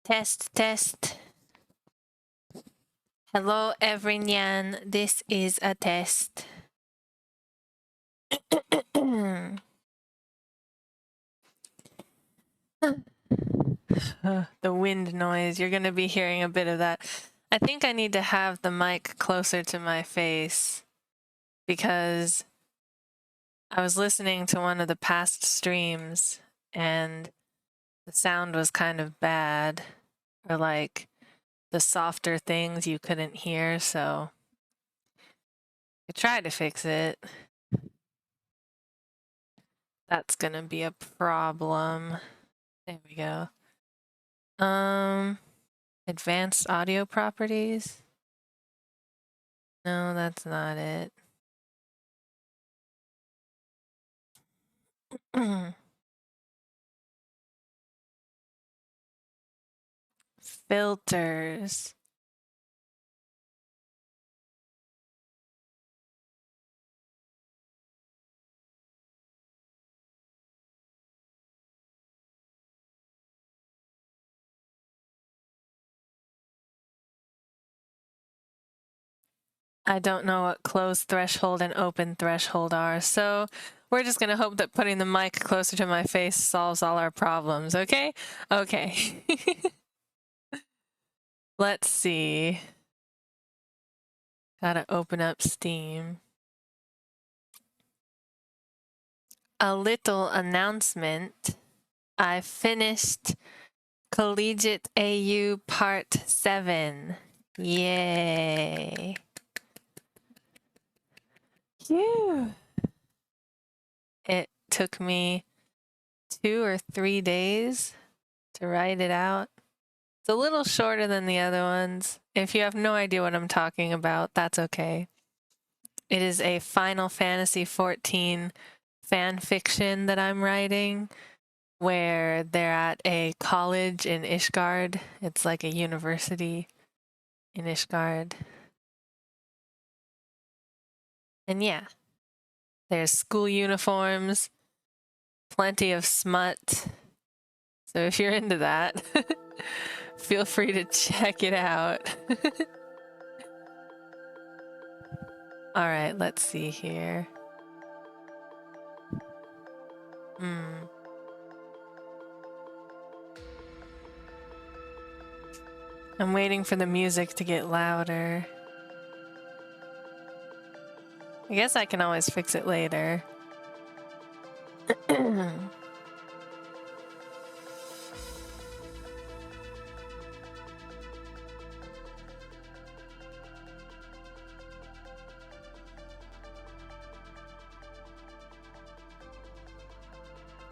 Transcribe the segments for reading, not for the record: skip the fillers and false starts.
Test, test. Hello, everyone. This is a test. The wind noise. You're going to be hearing a bit of that. I think I need to have the mic closer to my face because I was listening to one of the past streams and the sound was kind of bad, or like the softer things you couldn't hear, so I tried to fix it. That's gonna be a problem. There we go. Advanced audio properties. No, that's not it. Filters. I don't know what closed threshold and open threshold are, so we're just gonna hope that putting the mic closer to my face solves all our problems, okay? Okay. Let's see. Gotta open up Steam. A little announcement. I finished Collegiate AU Part 7. Yay. Phew. It took me 2 or 3 days to write it out. It's a little shorter than the other ones. If you have no idea what I'm talking about, that's okay. It is a Final Fantasy XIV fan fiction that I'm writing, where they're at a college in Ishgard. It's like a university in Ishgard. And yeah, there's school uniforms, plenty of smut. So if you're into that, feel free to check it out. All right, let's see here. I'm waiting for the music to get louder. I guess I can always fix it later.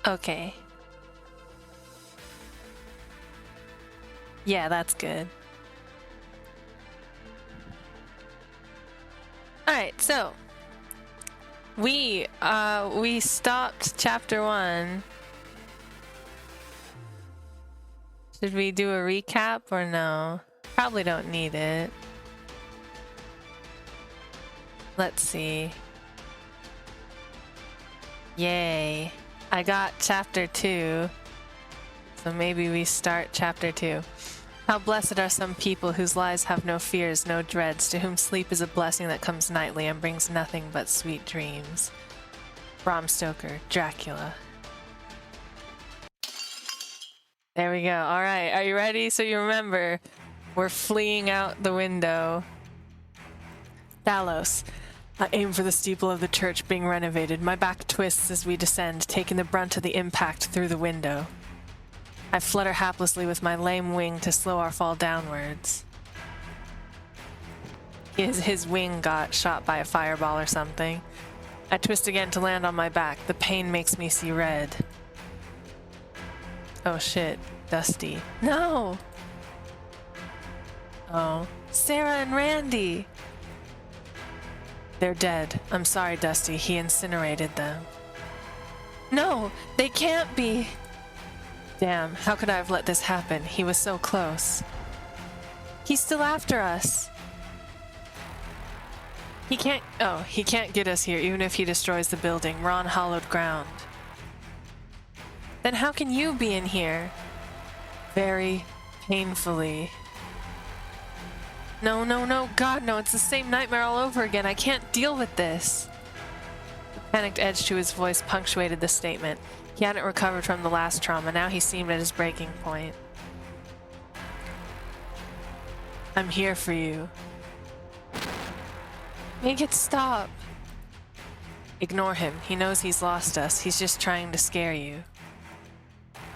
Okay. Yeah, that's good. All right, so we stopped chapter 1. Should we do a recap or no? Probably don't need it. Let's see. Yay. I got chapter 2. So maybe we start chapter 2. How blessed are some people whose lives have no fears, no dreads, to whom sleep is a blessing that comes nightly and brings nothing but sweet dreams. Bram Stoker, Dracula. There we go. All right, are you ready? So you remember, we're fleeing out the window. Talos. I aim for the steeple of the church being renovated. My back twists as we descend, taking the brunt of the impact through the window. I flutter haplessly with my lame wing to slow our fall downwards. His wing got shot by a fireball or something. I twist again to land on my back. The pain makes me see red. Oh shit, Dusty. No! Oh, Sarah and Randy! They're dead. I'm sorry, Dusty. He incinerated them. No, they can't be! Damn, how could I have let this happen? He was so close. He's still after us. He can't get us here even if he destroys the building. We're on hallowed ground. Then how can you be in here? Very painfully. No, no, no, God, no, it's the same nightmare all over again. I can't deal with this. The panicked edge to his voice punctuated the statement. He hadn't recovered from the last trauma. Now he seemed at his breaking point. I'm here for you. Make it stop. Ignore him. He knows he's lost us. He's just trying to scare you.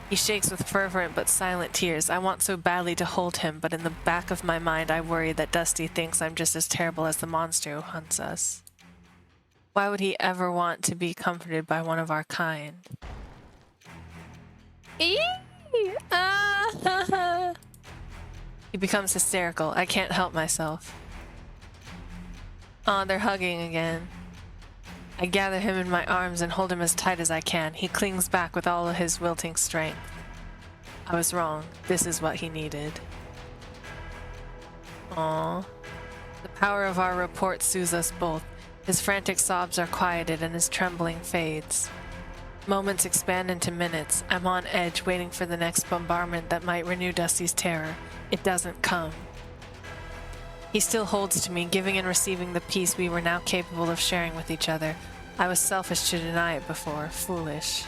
He shakes with fervent but silent tears. I want so badly to hold him, but in the back of my mind I worry that Dusty thinks I'm just as terrible as the monster who hunts us. Why would he ever want to be comforted by one of our kind? Eee! Ah! He becomes hysterical. I can't help myself. Aw, they're hugging again. I gather him in my arms and hold him as tight as I can. He clings back with all of his wilting strength. I was wrong. This is what he needed. Aww. The power of our report soothes us both. His frantic sobs are quieted and his trembling fades. Moments expand into minutes. I'm on edge, waiting for the next bombardment that might renew Dusty's terror. It doesn't come. He still holds to me, giving and receiving the peace we were now capable of sharing with each other. I was selfish to deny it before. Foolish.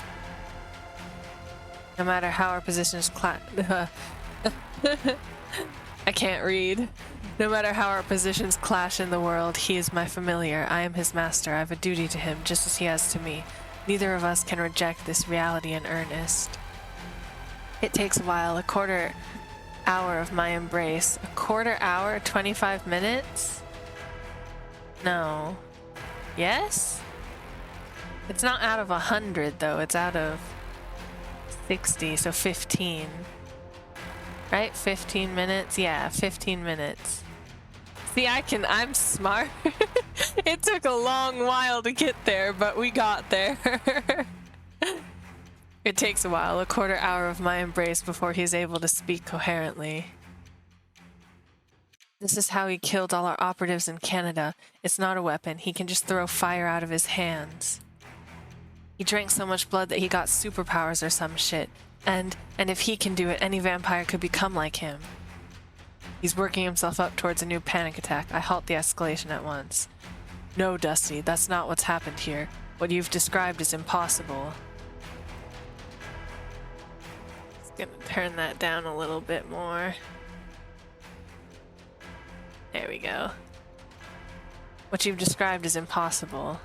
No matter how our positions I can't read. No matter how our positions clash in the world, he is my familiar. I am his master. I have a duty to him, just as he has to me. Neither of us can reject this reality in earnest. It takes a while, a quarter hour of my embrace. A quarter hour? 25 minutes? No. Yes? It's not out of 100 though, it's out of 60, so 15. Right? 15 minutes? Yeah, 15 minutes. See, I'm smart. It took a long while to get there, but we got there. It takes a while, a quarter hour of my embrace before he's able to speak coherently. This is how he killed all our operatives in Canada. It's not a weapon. He can just throw fire out of his hands. He drank so much blood that he got superpowers or some shit. And if he can do it, any vampire could become like him. He's working himself up towards a new panic attack. I halt the escalation at once. No, Dusty, that's not what's happened here. What you've described is impossible. Just gonna turn that down a little bit more. There we go. What you've described is impossible.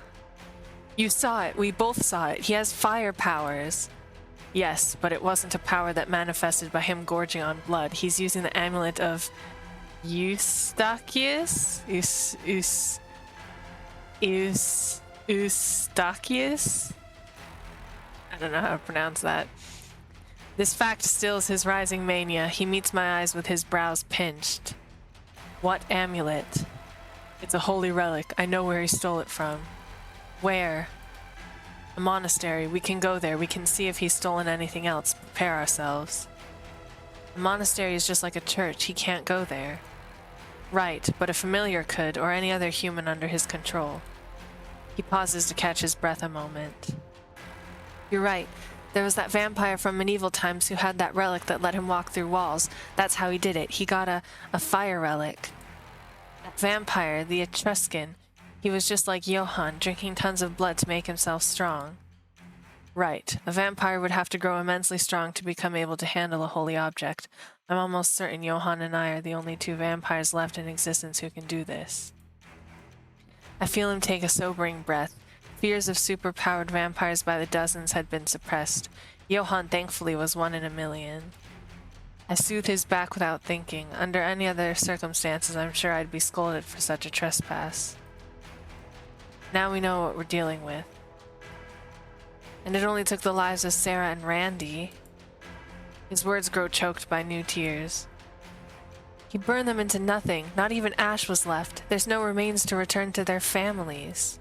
You saw it. We both saw it. He has fire powers. Yes, but it wasn't a power that manifested by him gorging on blood. He's using the amulet of Eustachius? Eustachius? I don't know how to pronounce that. This fact stills his rising mania. He meets my eyes with his brows pinched. What amulet? It's a holy relic. I know where he stole it from. Where? A monastery. We can go there. We can see if he's stolen anything else. Prepare ourselves. A monastery is just like a church. He can't go there. Right, but a familiar could, or any other human under his control. He pauses to catch his breath a moment. You're right. There was that vampire from medieval times who had that relic that let him walk through walls. That's how he did it. He got a fire relic. That vampire, the Etruscan, he was just like Johann, drinking tons of blood to make himself strong. Right. A vampire would have to grow immensely strong to become able to handle a holy object. I'm almost certain Johann and I are the only two vampires left in existence who can do this. I feel him take a sobering breath. Fears of superpowered vampires by the dozens had been suppressed. Johann thankfully was 1 in a million. I soothed his back without thinking. Under any other circumstances, I'm sure I'd be scolded for such a trespass. Now we know what we're dealing with. And it only took the lives of Sarah and Randy. His words grow choked by new tears. He burned them into nothing. Not even ash was left. There's no remains to return to their families.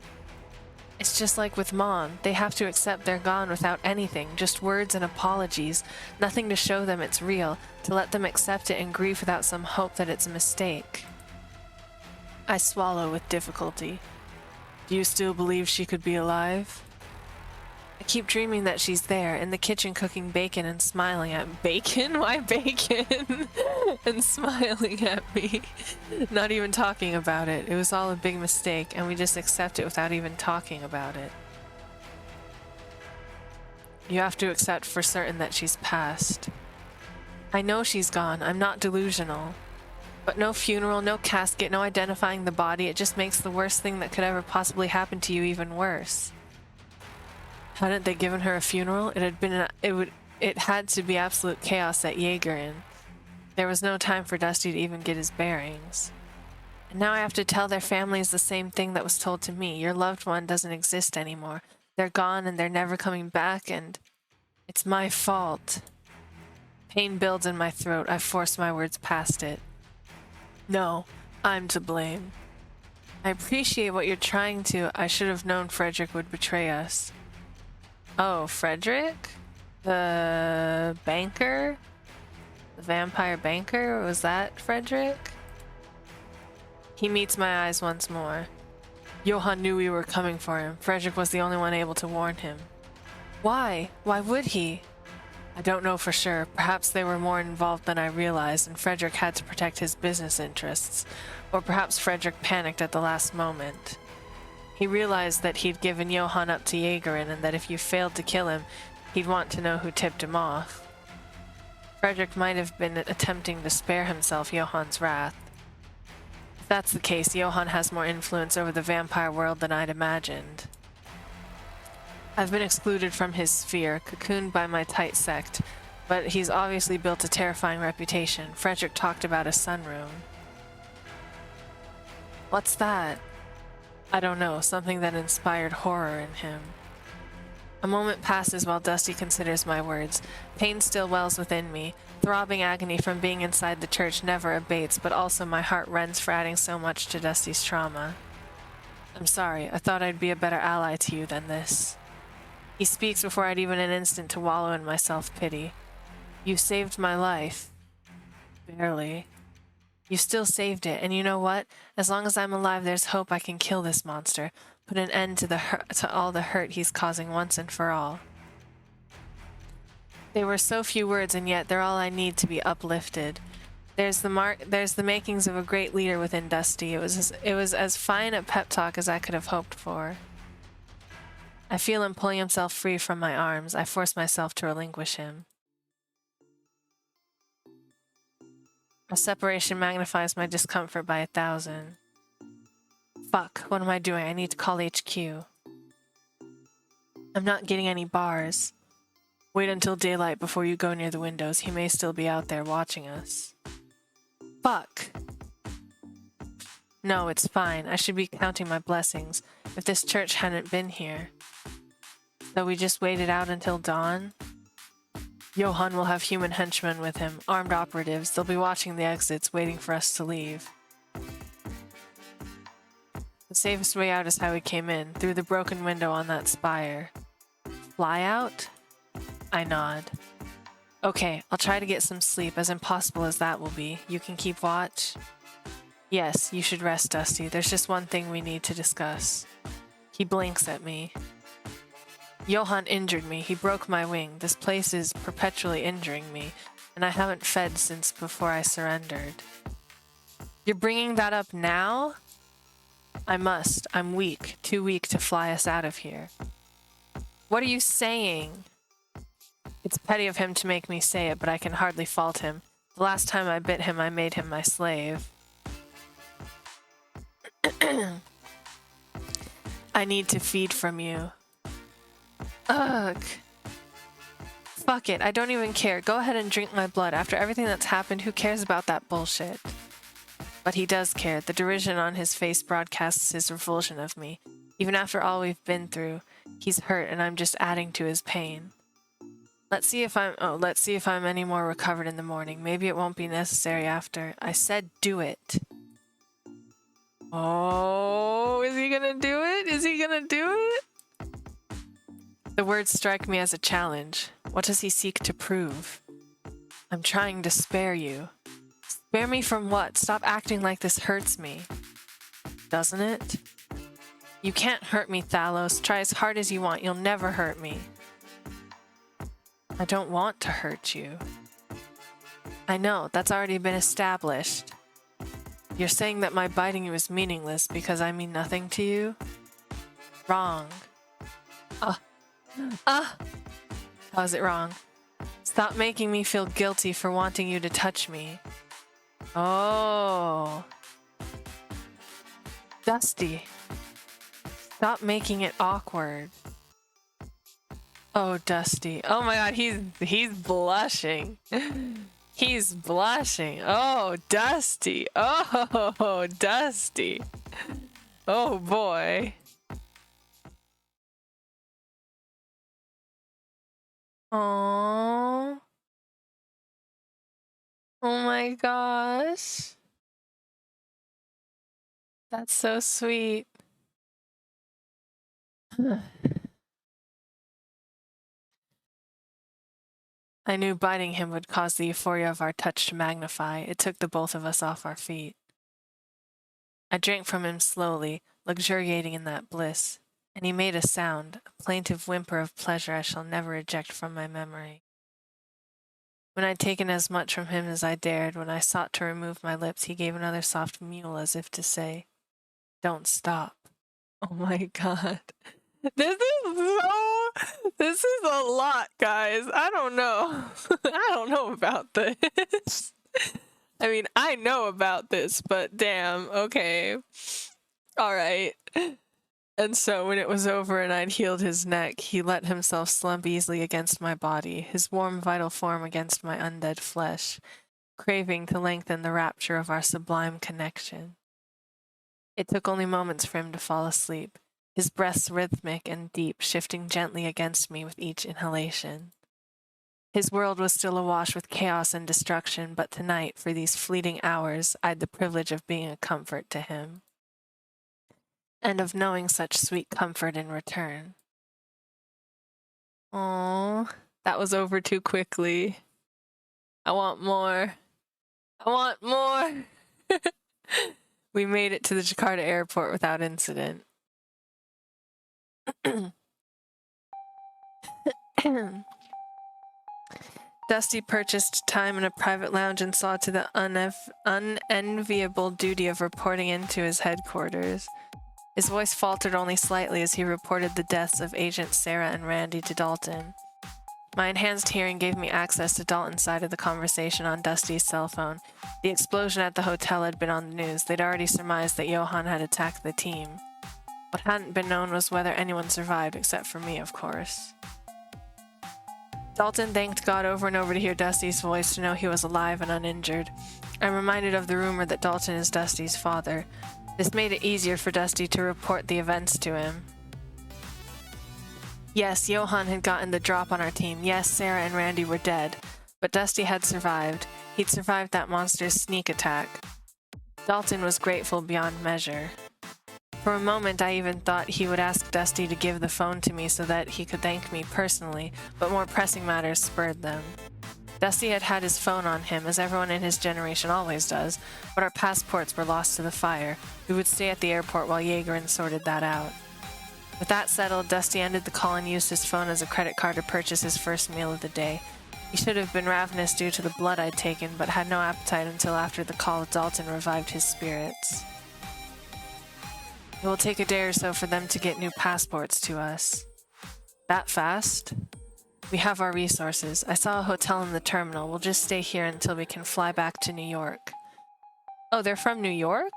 It's just like with Mom. They have to accept they're gone without anything, just words and apologies, nothing to show them it's real, to let them accept it and grieve without some hope that it's a mistake. I swallow with difficulty. Do you still believe she could be alive? I keep dreaming that she's there in the kitchen cooking bacon and smiling at bacon? Why bacon? And smiling at me. Not even talking about it. It was all a big mistake and we just accept it without even talking about it. You have to accept for certain that she's passed. I know she's gone. I'm not delusional. But no funeral, no casket, no identifying the body. It just makes the worst thing that could ever possibly happen to you even worse. Hadn't they given her a funeral? It had to be absolute chaos at Jaegerin. There was no time for Dusty to even get his bearings. And now I have to tell their families the same thing that was told to me. Your loved one doesn't exist anymore. They're gone and they're never coming back, and it's my fault. Pain builds in my throat. I force my words past it. No, I'm to blame. I appreciate what you're trying to. I should have known Frederick would betray us. Oh, Frederick? The banker? The vampire banker? Was that Frederick? He meets my eyes once more. Johann knew we were coming for him. Frederick was the only one able to warn him. Why? Why would he? I don't know for sure. Perhaps they were more involved than I realized, and Frederick had to protect his business interests. Or perhaps Frederick panicked at the last moment. He realized that he'd given Johann up to Jaegerin, and that if you failed to kill him, he'd want to know who tipped him off. Frederick might have been attempting to spare himself Johann's wrath. If that's the case, Johann has more influence over the vampire world than I'd imagined. I've been excluded from his sphere, cocooned by my tight sect, but he's obviously built a terrifying reputation. Frederick talked about a sunroom. What's that? I don't know, something that inspired horror in him. A moment passes while Dusty considers my words. Pain still wells within me. Throbbing agony from being inside the church never abates, but also my heart rends for adding so much to Dusty's trauma. I'm sorry, I thought I'd be a better ally to you than this. He speaks before I'd even an instant to wallow in my self-pity. You saved my life. Barely. You still saved it, and you know what? As long as I'm alive, there's hope I can kill this monster, put an end to all the hurt he's causing once and for all. They were so few words, and yet they're all I need to be uplifted. There's the makings of a great leader within Dusty. It was as fine a pep talk as I could have hoped for. I feel him pulling himself free from my arms. I force myself to relinquish him. A separation magnifies my discomfort by 1,000. Fuck, what am I doing? I need to call HQ. I'm not getting any bars. Wait until daylight before you go near the windows. He may still be out there watching us. Fuck. No, it's fine. I should be counting my blessings. If this church hadn't been here. So we just waited out until dawn? Johann will have human henchmen with him, armed operatives. They'll be watching the exits, waiting for us to leave. The safest way out is how we came in, through the broken window on that spire. Fly out? I nod. Okay, I'll try to get some sleep, as impossible as that will be. You can keep watch? Yes, you should rest, Dusty. There's just one thing we need to discuss. He blinks at me. Johann injured me. He broke my wing. This place is perpetually injuring me, and I haven't fed since before I surrendered. You're bringing that up now? I must. I'm weak. Too weak to fly us out of here. What are you saying? It's petty of him to make me say it, but I can hardly fault him. The last time I bit him, I made him my slave. I need to feed from you. Ugh. Fuck it, I don't even care. Go ahead and drink my blood. After everything that's happened, who cares about that bullshit? But he does care. The derision on his face broadcasts his revulsion of me. Even after all we've been through, he's hurt and I'm just adding to his pain. Let's see if I'm any more recovered in the morning. Maybe it won't be necessary after. I said do it. Oh, is he gonna do it? Is he gonna do it? The words strike me as a challenge. What does he seek to prove? I'm trying to spare you. Spare me from what? Stop acting like this hurts me. Doesn't it? You can't hurt me, Thalos. Try as hard as you want. You'll never hurt me. I don't want to hurt you. I know, that's already been established. You're saying that my biting you is meaningless because I mean nothing to you? Wrong. How is it wrong? Stop making me feel guilty for wanting you to touch me. Oh. Dusty. Stop making it awkward. Oh, Dusty. Oh my god, he's blushing. He's blushing. Oh, Dusty. Oh, Dusty. Oh boy. Oh. Oh my gosh. That's so sweet. I knew biting him would cause the euphoria of our touch to magnify. It took the both of us off our feet. I drank from him slowly, luxuriating in that bliss, and he made a sound, a plaintive whimper of pleasure I shall never eject from my memory. When I'd taken as much from him as I dared, when I sought to remove my lips, he gave another soft mewl as if to say, "Don't stop." Oh my god. This is a lot, guys. I don't know. I don't know about this. I mean, I know about this, but damn, okay. Alright. And so when it was over and I'd healed his neck, he let himself slump easily against my body, his warm, vital form against my undead flesh, craving to lengthen the rapture of our sublime connection. It took only moments for him to fall asleep, his breaths rhythmic and deep, shifting gently against me with each inhalation. His world was still awash with chaos and destruction, but tonight, for these fleeting hours, I'd the privilege of being a comfort to him, and of knowing such sweet comfort in return. Aww, that was over too quickly. I want more. I want more. We made it to the Jakarta airport without incident. Dusty purchased time in a private lounge and saw to the unenviable duty of reporting into his headquarters. His voice faltered only slightly as he reported the deaths of Agent Sarah and Randy to Dalton. My enhanced hearing gave me access to Dalton's side of the conversation on Dusty's cell phone. The explosion at the hotel had been on the news. They'd already surmised that Johan had attacked the team. What hadn't been known was whether anyone survived, except for me, of course. Dalton thanked God over and over to hear Dusty's voice to know he was alive and uninjured. I'm reminded of the rumor that Dalton is Dusty's father. This made it easier for Dusty to report the events to him. Yes, Johan had gotten the drop on our team. Yes, Sarah and Randy were dead. But Dusty had survived. He'd survived that monster's sneak attack. Dalton was grateful beyond measure. For a moment, I even thought he would ask Dusty to give the phone to me so that he could thank me personally, but more pressing matters spurred them. Dusty had had his phone on him, as everyone in his generation always does, but our passports were lost to the fire. We would stay at the airport while Jaegerin sorted that out. With that settled, Dusty ended the call and used his phone as a credit card to purchase his first meal of the day. He should have been ravenous due to the blood I'd taken, but had no appetite until after the call of Dalton revived his spirits. It will take a day or so for them to get new passports to us. That fast? We have our resources. I saw a hotel in the terminal. We'll just stay here until we can fly back to New York. Oh, they're from New York?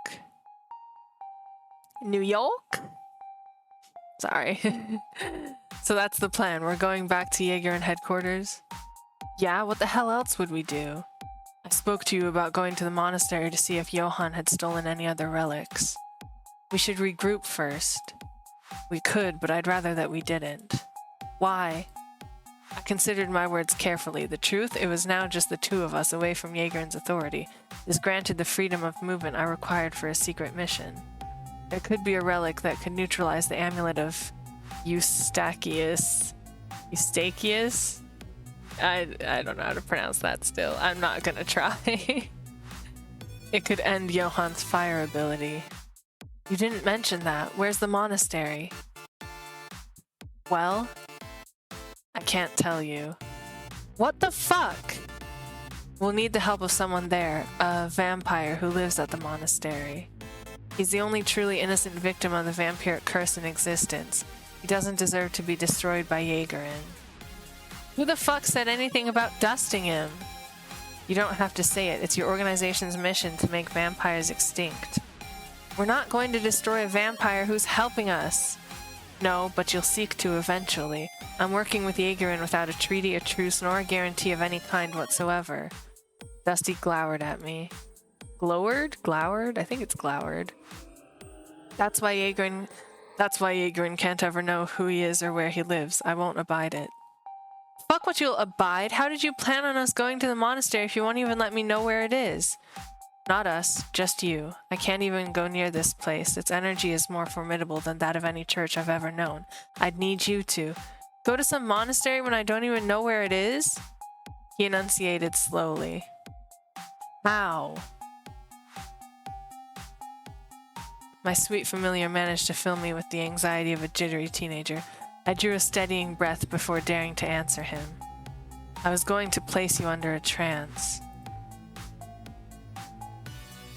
New York? Sorry. So that's the plan. We're going back to Jaegerin headquarters? Yeah, what the hell else would we do? I spoke to you about going to the monastery to see if Johan had stolen any other relics. We should regroup first. We could, but I'd rather that we didn't. Why? I considered my words carefully. The truth, it was now just the two of us away from Jaegerin's authority. This granted the freedom of movement I required for a secret mission. There could be a relic that could neutralize the amulet of Eustachius. Eustachius? I don't know how to pronounce that still. I'm not gonna try. It could end Johan's fire ability. You didn't mention that. Where's the monastery? Well, I can't tell you. What the fuck? We'll need the help of someone there, a vampire who lives at the monastery. He's the only truly innocent victim of the vampiric curse in existence. He doesn't deserve to be destroyed by Jaegerin. Who the fuck said anything about dusting him? You don't have to say it. It's your organization's mission to make vampires extinct. We're not going to destroy a vampire who's helping us. No, but you'll seek to eventually. I'm working with Jaegerin without a treaty, a truce, nor a guarantee of any kind whatsoever. Dusty glowered at me. Glowered? Glowered? I think it's glowered. That's why Jaegerin can't ever know who he is or where he lives. I won't abide it. Fuck what you'll abide. How did you plan on us going to the monastery if you won't even let me know where it is? Not us, just you. I can't even go near this place. Its energy is more formidable than that of any church I've ever known. I'd need you to. Go to some monastery when I don't even know where it is? He enunciated slowly. How? My sweet familiar managed to fill me with the anxiety of a jittery teenager. I drew a steadying breath before daring to answer him. I was going to place you under a trance.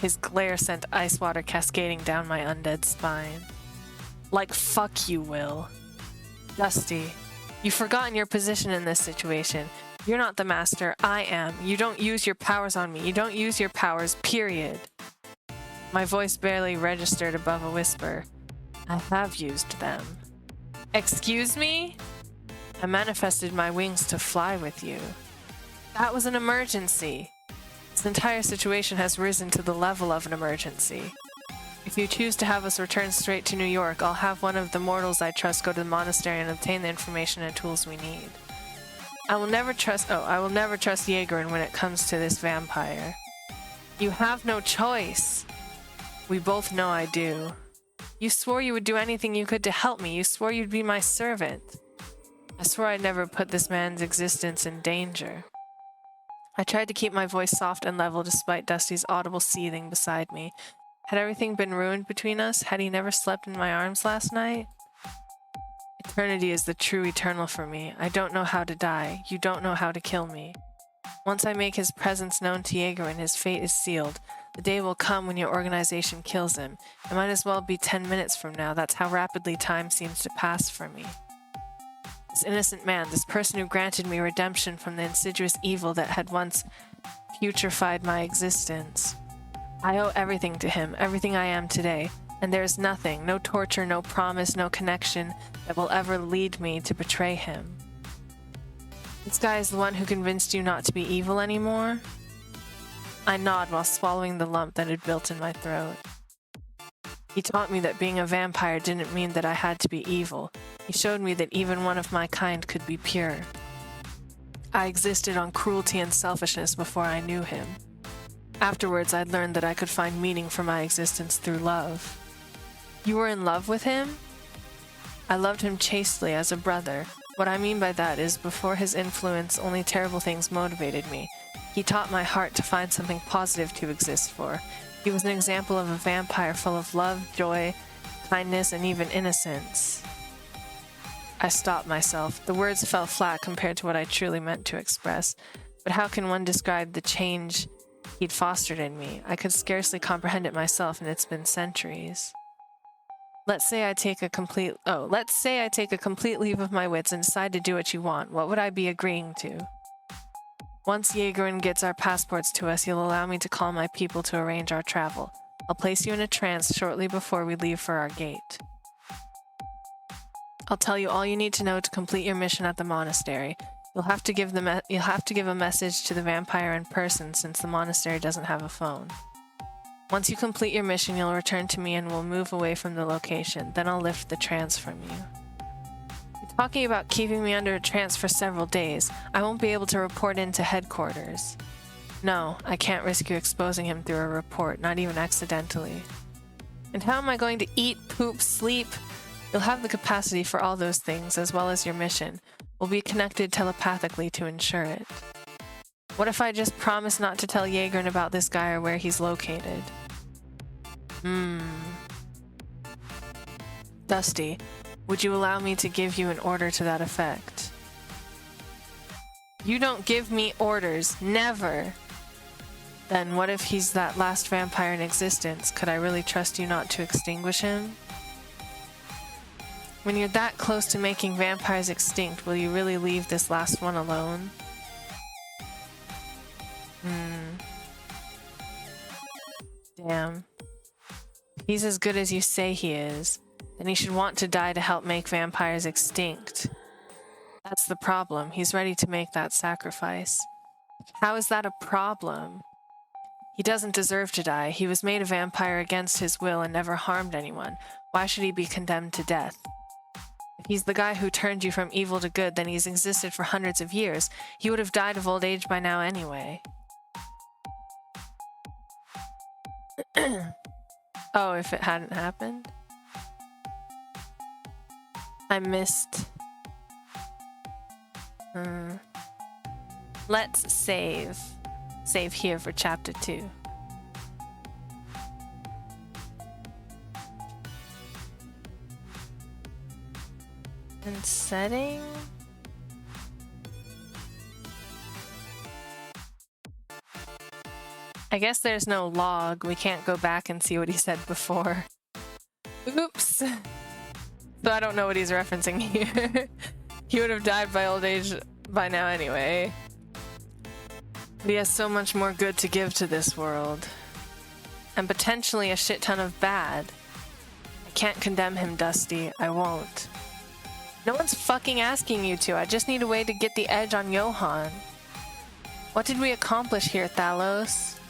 His glare sent ice water cascading down my undead spine. Like fuck you, Will. Dusty, you've forgotten your position in this situation. You're not the master, I am. You don't use your powers on me. You don't use your powers, period. My voice barely registered above a whisper. I have used them. Excuse me? I manifested my wings to fly with you. That was an emergency. This entire situation has risen to the level of an emergency. If you choose to have us return straight to New York, I'll have one of the mortals I trust go to the monastery and obtain the information and tools we need. I will never trust Jaegerin when it comes to this vampire. You have no choice. We both know I do. You swore you would do anything you could to help me. You swore you'd be my servant. I swore I'd never put this man's existence in danger. I tried to keep my voice soft and level despite Dusty's audible seething beside me. Had everything been ruined between us? Had he never slept in my arms last night? Eternity is the true eternal for me. I don't know how to die. You don't know how to kill me. Once I make his presence known to Jaegerin, his fate is sealed. The day will come when your organization kills him. It might as well be 10 minutes from now. That's how rapidly time seems to pass for me. This innocent man, this person who granted me redemption from the insidious evil that had once putrefied my existence. I owe everything to him, everything I am today, and there is nothing, no torture, no promise, no connection that will ever lead me to betray him. This guy is the one who convinced you not to be evil anymore? I nod while swallowing the lump that had built in my throat. He taught me that being a vampire didn't mean that I had to be evil. He showed me that even one of my kind could be pure. I existed on cruelty and selfishness before I knew him. Afterwards, I'd learned that I could find meaning for my existence through love. You were in love with him? I loved him chastely as a brother. What I mean by that is, before his influence, only terrible things motivated me. He taught my heart to find something positive to exist for. He was an example of a vampire full of love, joy, kindness, and even innocence. I stopped myself. The words fell flat compared to what I truly meant to express. But how can one describe the change he'd fostered in me? I could scarcely comprehend it myself, and it's been centuries. Let's say I take a complete leave of my wits and decide to do what you want. What would I be agreeing to? Once Jaegerin gets our passports to us, you'll allow me to call my people to arrange our travel. I'll place you in a trance shortly before we leave for our gate. I'll tell you all you need to know to complete your mission at the monastery. You'll have to give a message to the vampire in person, since the monastery doesn't have a phone. Once you complete your mission, you'll return to me and we'll move away from the location. Then I'll lift the trance from you. You're talking about keeping me under a trance for several days. I won't be able to report into headquarters. No, I can't risk you exposing him through a report, not even accidentally. And how am I going to eat, poop, sleep? You'll have the capacity for all those things, as well as your mission. We'll be connected telepathically to ensure it. What if I just promise not to tell Jaegerin about this guy or where he's located? Dusty, would you allow me to give you an order to that effect? You don't give me orders. Never. Then what if he's that last vampire in existence? Could I really trust you not to extinguish him? When you're that close to making vampires extinct, will you really leave this last one alone? Damn. He's as good as you say he is. Then he should want to die to help make vampires extinct. That's the problem. He's ready to make that sacrifice. How is that a problem? He doesn't deserve to die. He was made a vampire against his will and never harmed anyone. Why should he be condemned to death? If he's the guy who turned you from evil to good, then he's existed for hundreds of years. He would have died of old age by now anyway. Oh, if it hadn't happened? I missed. Let's save. Save here for chapter 2. And setting? I guess there's no log. We can't go back and see what he said before. Oops. So I don't know what he's referencing here. He would have died by old age by now anyway. But he has so much more good to give to this world. And potentially a shit ton of bad. I can't condemn him, Dusty. I won't. No one's fucking asking you to. I just need a way to get the edge on Johann. What did we accomplish here, Thalos?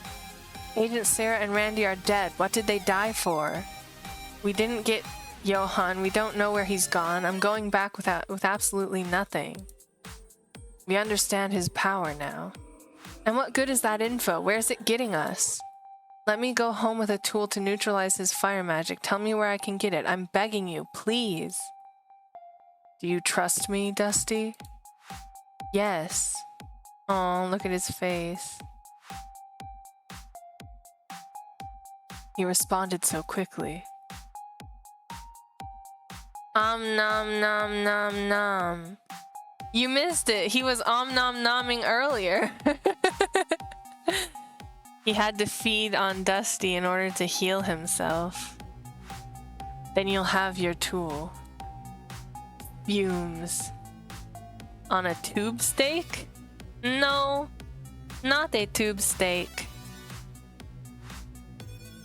Agent Sarah and Randy are dead. What did they die for? We didn't get Johann. We don't know where he's gone. I'm going back with absolutely nothing. We understand his power now. And what good is that info? Where's it getting us? Let me go home with a tool to neutralize his fire magic. Tell me where I can get it. I'm begging you, please. Do you trust me, Dusty? Yes. Oh, look at his face. He responded so quickly. Nom nom nom nom. You missed it. He was nom nomming earlier. He had to feed on Dusty in order to heal himself. Then you'll have your tool. Fumes. On a tube steak? No, not a tube steak.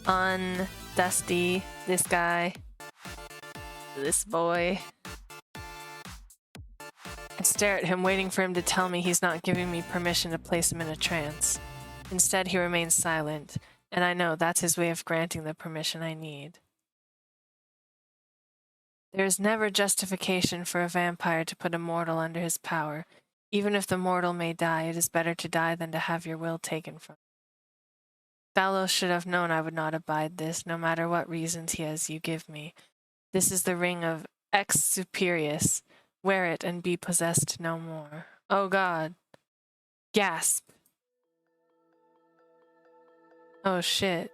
On Dusty, this guy, this boy. I stare at him, waiting for him to tell me he's not giving me permission to place him in a trance. Instead, he remains silent, and I know that's his way of granting the permission I need. There is never justification for a vampire to put a mortal under his power. Even if the mortal may die, it is better to die than to have your will taken from you. Thalos should have known I would not abide this, no matter what reasons he has you give me. This is the ring of Ex Superius. Wear it and be possessed no more. Oh God. Gasp. Oh shit.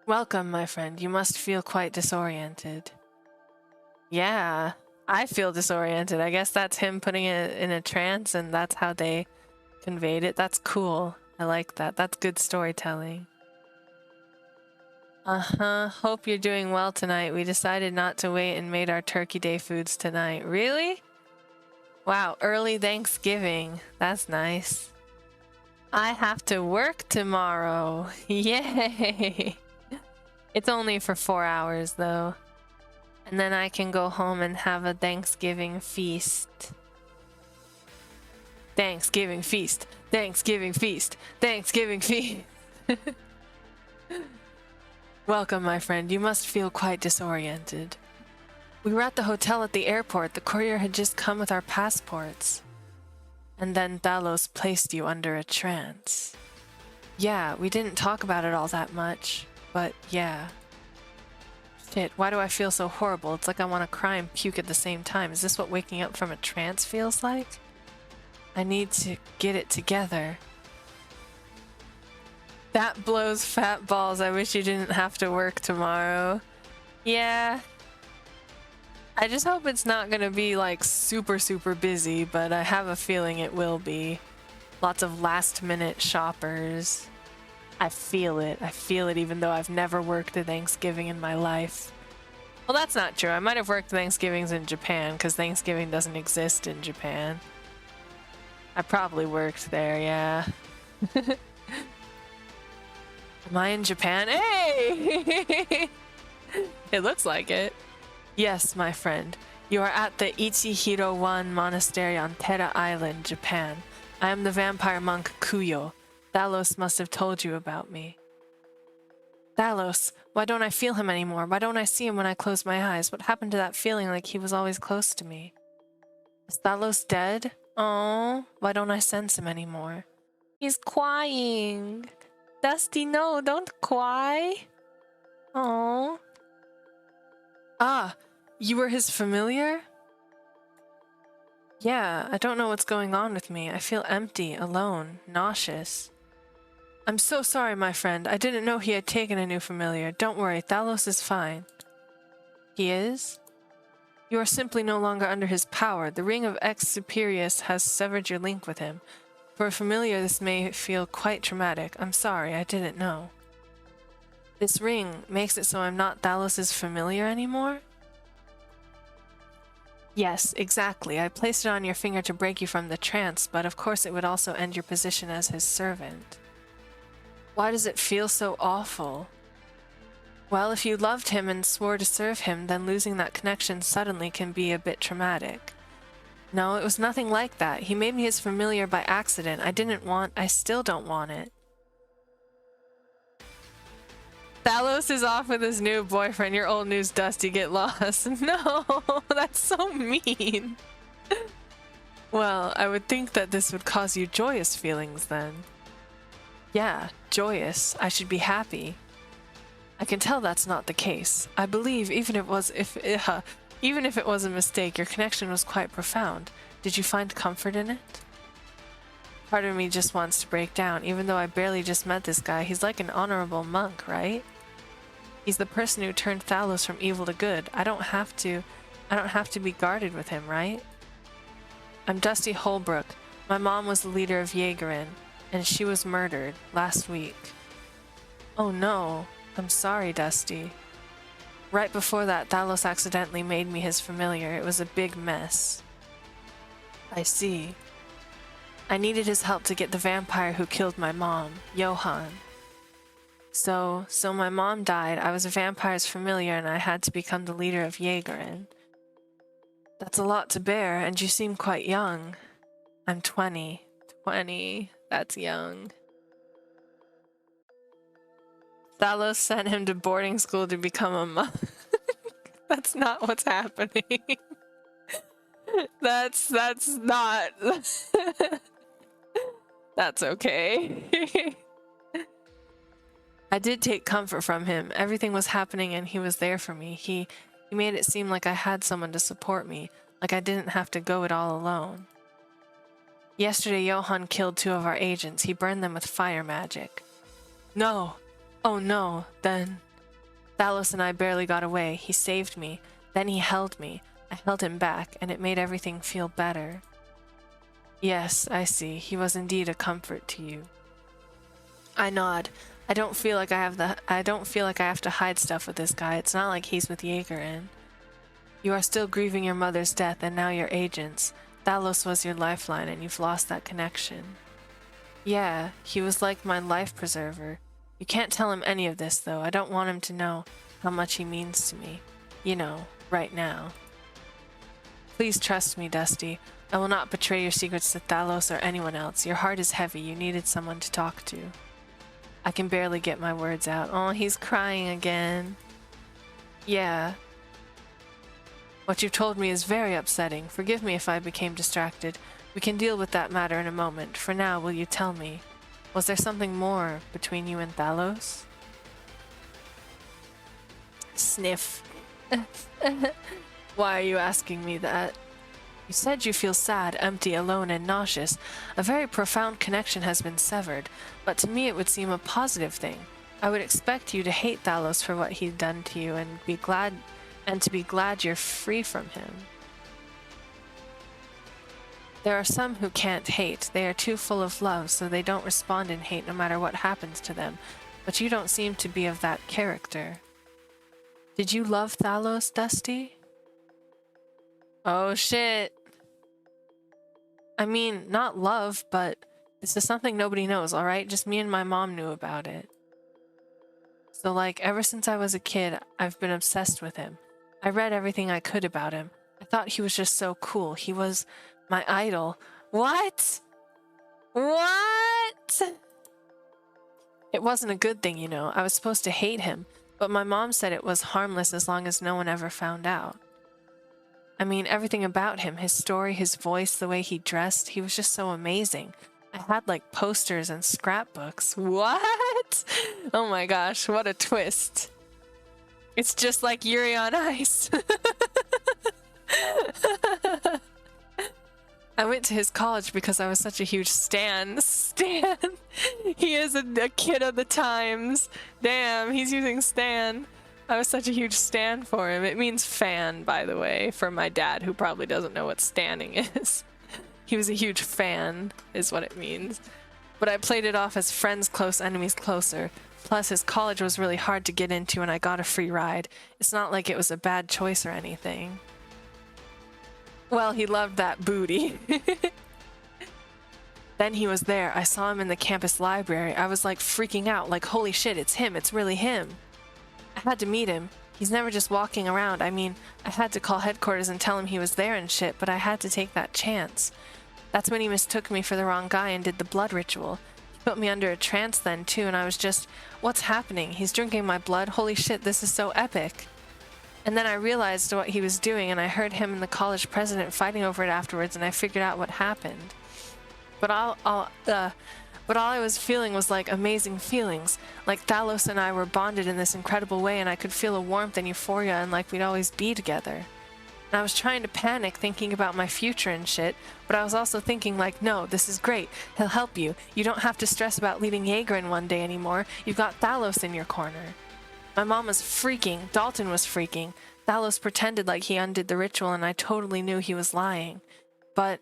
Welcome, my friend. You must feel quite disoriented. Yeah, I feel disoriented. I guess that's him putting it in a trance and that's how they conveyed it. That's cool. I like that. That's good storytelling. Hope you're doing well tonight. We decided not to wait and made our Turkey Day foods tonight. Really? Wow, early Thanksgiving. That's nice. I have to work tomorrow. Yay! It's only for 4 hours though. And then I can go home and have a Thanksgiving feast. Thanksgiving feast. Thanksgiving feast. Thanksgiving feast. Welcome, my friend. You must feel quite disoriented. We were at the hotel at the airport. The courier had just come with our passports. And then Thalos placed you under a trance. Yeah, we didn't talk about it all that much, but yeah. Shit, why do I feel so horrible? It's like I want to cry and puke at the same time. Is this what waking up from a trance feels like? I need to get it together. That blows fat balls. I wish you didn't have to work tomorrow. Yeah. I just hope it's not gonna be like super busy, but I have a feeling it will be. Lots of last minute shoppers. I feel it. I feel it even though I've never worked a Thanksgiving in my life. Well, that's not true. I might have worked Thanksgivings in Japan because Thanksgiving doesn't exist in Japan. I probably worked there, yeah. Am I in Japan? Hey! It looks like it. Yes, my friend. You are at the Ichihiro-wan Monastery on Tera Island, Japan. I am the vampire monk Kuyo. Thalos must have told you about me. Thalos, why don't I feel him anymore? Why don't I see him when I close my eyes? What happened to that feeling like he was always close to me? Is Thalos dead? Oh, why don't I sense him anymore? He's crying. Dusty, no, don't cry. Oh. Ah, you were his familiar? Yeah, I don't know what's going on with me. I feel empty, alone, nauseous. I'm so sorry, my friend. I didn't know he had taken a new familiar. Don't worry, Thalos is fine. He is? You are simply no longer under his power. The ring of Ex Superius has severed your link with him. For a familiar, this may feel quite traumatic. I'm sorry, I didn't know. This ring makes it so I'm not Thalos' familiar anymore? Yes, exactly. I placed it on your finger to break you from the trance, but of course it would also end your position as his servant. Why does it feel so awful? Well, if you loved him and swore to serve him, then losing that connection suddenly can be a bit traumatic. No, it was nothing like that. He made me his familiar by accident. I still don't want it. Thalos is off with his new boyfriend. Your old news, Dusty. Get lost. No, that's so mean. Well, I would think that this would cause you joyous feelings then. Yeah, joyous. I should be happy. I can tell that's not the case. I believe even if it was a mistake, your connection was quite profound. Did you find comfort in it? Part of me just wants to break down, even though I barely just met this guy. He's like an honorable monk, right? He's the person who turned Thalos from evil to good. I don't have to be guarded with him, right? I'm Dusty Holbrook. My mom was the leader of Jaegerin, and she was murdered last week. Oh no. I'm sorry, Dusty. Right before that, Thalos accidentally made me his familiar. It was a big mess. I see. I needed his help to get the vampire who killed my mom, Johann. So my mom died, I was a vampire's familiar, and I had to become the leader of Jaegerin. That's a lot to bear, and you seem quite young. I'm 20. 20. That's young. Thalos sent him to boarding school to become a monk. That's not what's happening. That's not. That's okay. I did take comfort from him. Everything was happening and he was there for me. He made it seem like I had someone to support me, like I didn't have to go it all alone. Yesterday, Johann killed 2 of our agents. He burned them with fire magic. No. Oh no, then... Thalos and I barely got away. He saved me. Then he held me. I held him back, and it made everything feel better. Yes, I see. He was indeed a comfort to you. I nod. I don't feel like I have to hide stuff with this guy. It's not like he's with Jaegerin. You are still grieving your mother's death, and now your agents. Thalos was your lifeline, and you've lost that connection. Yeah, he was like my life preserver. You can't tell him any of this, though. I don't want him to know how much he means to me. You know, right now. Please trust me, Dusty. I will not betray your secrets to Thalos or anyone else. Your heart is heavy. You needed someone to talk to. I can barely get my words out. Oh, he's crying again. Yeah. What you've told me is very upsetting. Forgive me if I became distracted. We can deal with that matter in a moment. For now, will you tell me? Was there something more between you and Thalos? Sniff. Why are you asking me that? You said you feel sad, empty, alone, and nauseous. A very profound connection has been severed, but to me it would seem a positive thing. I would expect you to hate Thalos for what he'd done to you and to be glad you're free from him. There are some who can't hate. They are too full of love, so they don't respond in hate no matter what happens to them. But you don't seem to be of that character. Did you love Thalos, Dusty? Oh shit. I mean, not love, but this is something nobody knows, alright? Just me and my mom knew about it. So like, ever since I was a kid, I've been obsessed with him. I read everything I could about him. I thought he was just so cool. He was my idol. What? What? It wasn't a good thing, you know. I was supposed to hate him, but my mom said it was harmless as long as no one ever found out. I mean, everything about him, his story, his voice, the way he dressed, he was just so amazing. I had like posters and scrapbooks. What? Oh my gosh, what a twist. It's just like Yuri on Ice. I went to his college because I was such a huge stan. Stan! He is a kid of the times. Damn, he's using stan. I was such a huge stan for him. It means fan, by the way, for my dad, who probably doesn't know what standing is. He was a huge fan, is what it means. But I played it off as friends close, enemies closer. Plus, his college was really hard to get into and I got a free ride. It's not like it was a bad choice or anything. Well, he loved that booty. Then he was there. I saw him in the campus library. I was like freaking out, like holy shit, it's him, it's really him. I had to meet him. He's never just walking around. I mean, I had to call headquarters and tell him he was there and shit, but I had to take that chance. That's when he mistook me for the wrong guy and did the blood ritual. He put me under a trance then too, and I was just, what's happening? He's drinking my blood? Holy shit, this is so epic. And then I realized what he was doing, and I heard him and the college president fighting over it afterwards, and I figured out what happened. But all I was feeling was like amazing feelings. Like Thalos and I were bonded in this incredible way, and I could feel a warmth and euphoria and like we'd always be together. And I was trying to panic, thinking about my future and shit, but I was also thinking like, no, this is great. He'll help you. You don't have to stress about leaving Yagran one day anymore. You've got Thalos in your corner. My mom was freaking. Dalton was freaking. Thalos pretended like he undid the ritual, and I totally knew he was lying. But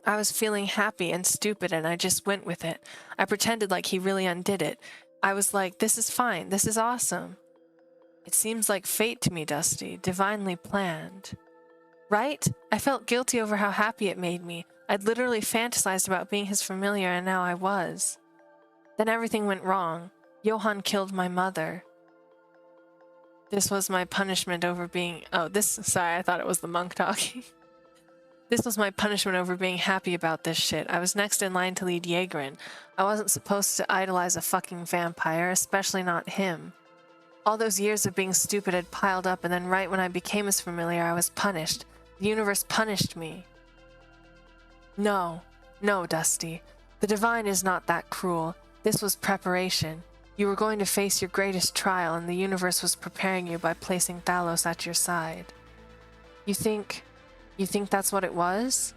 I was feeling happy and stupid, and I just went with it. I pretended like he really undid it. I was like, this is fine. This is awesome. It seems like fate to me, Dusty. Divinely planned. Right? I felt guilty over how happy it made me. I'd literally fantasized about being his familiar, and now I was. Then everything went wrong. Johan killed my mother. This was my punishment over being... Sorry, I thought it was the monk talking. This was my punishment over being happy about this shit. I was next in line to lead Yagran. I wasn't supposed to idolize a fucking vampire, especially not him. All those years of being stupid had piled up, and then right when I became his familiar, I was punished. The universe punished me. No, Dusty. The Divine is not that cruel. This was preparation. You were going to face your greatest trial, and the universe was preparing you by placing Thalos at your side. You think that's what it was?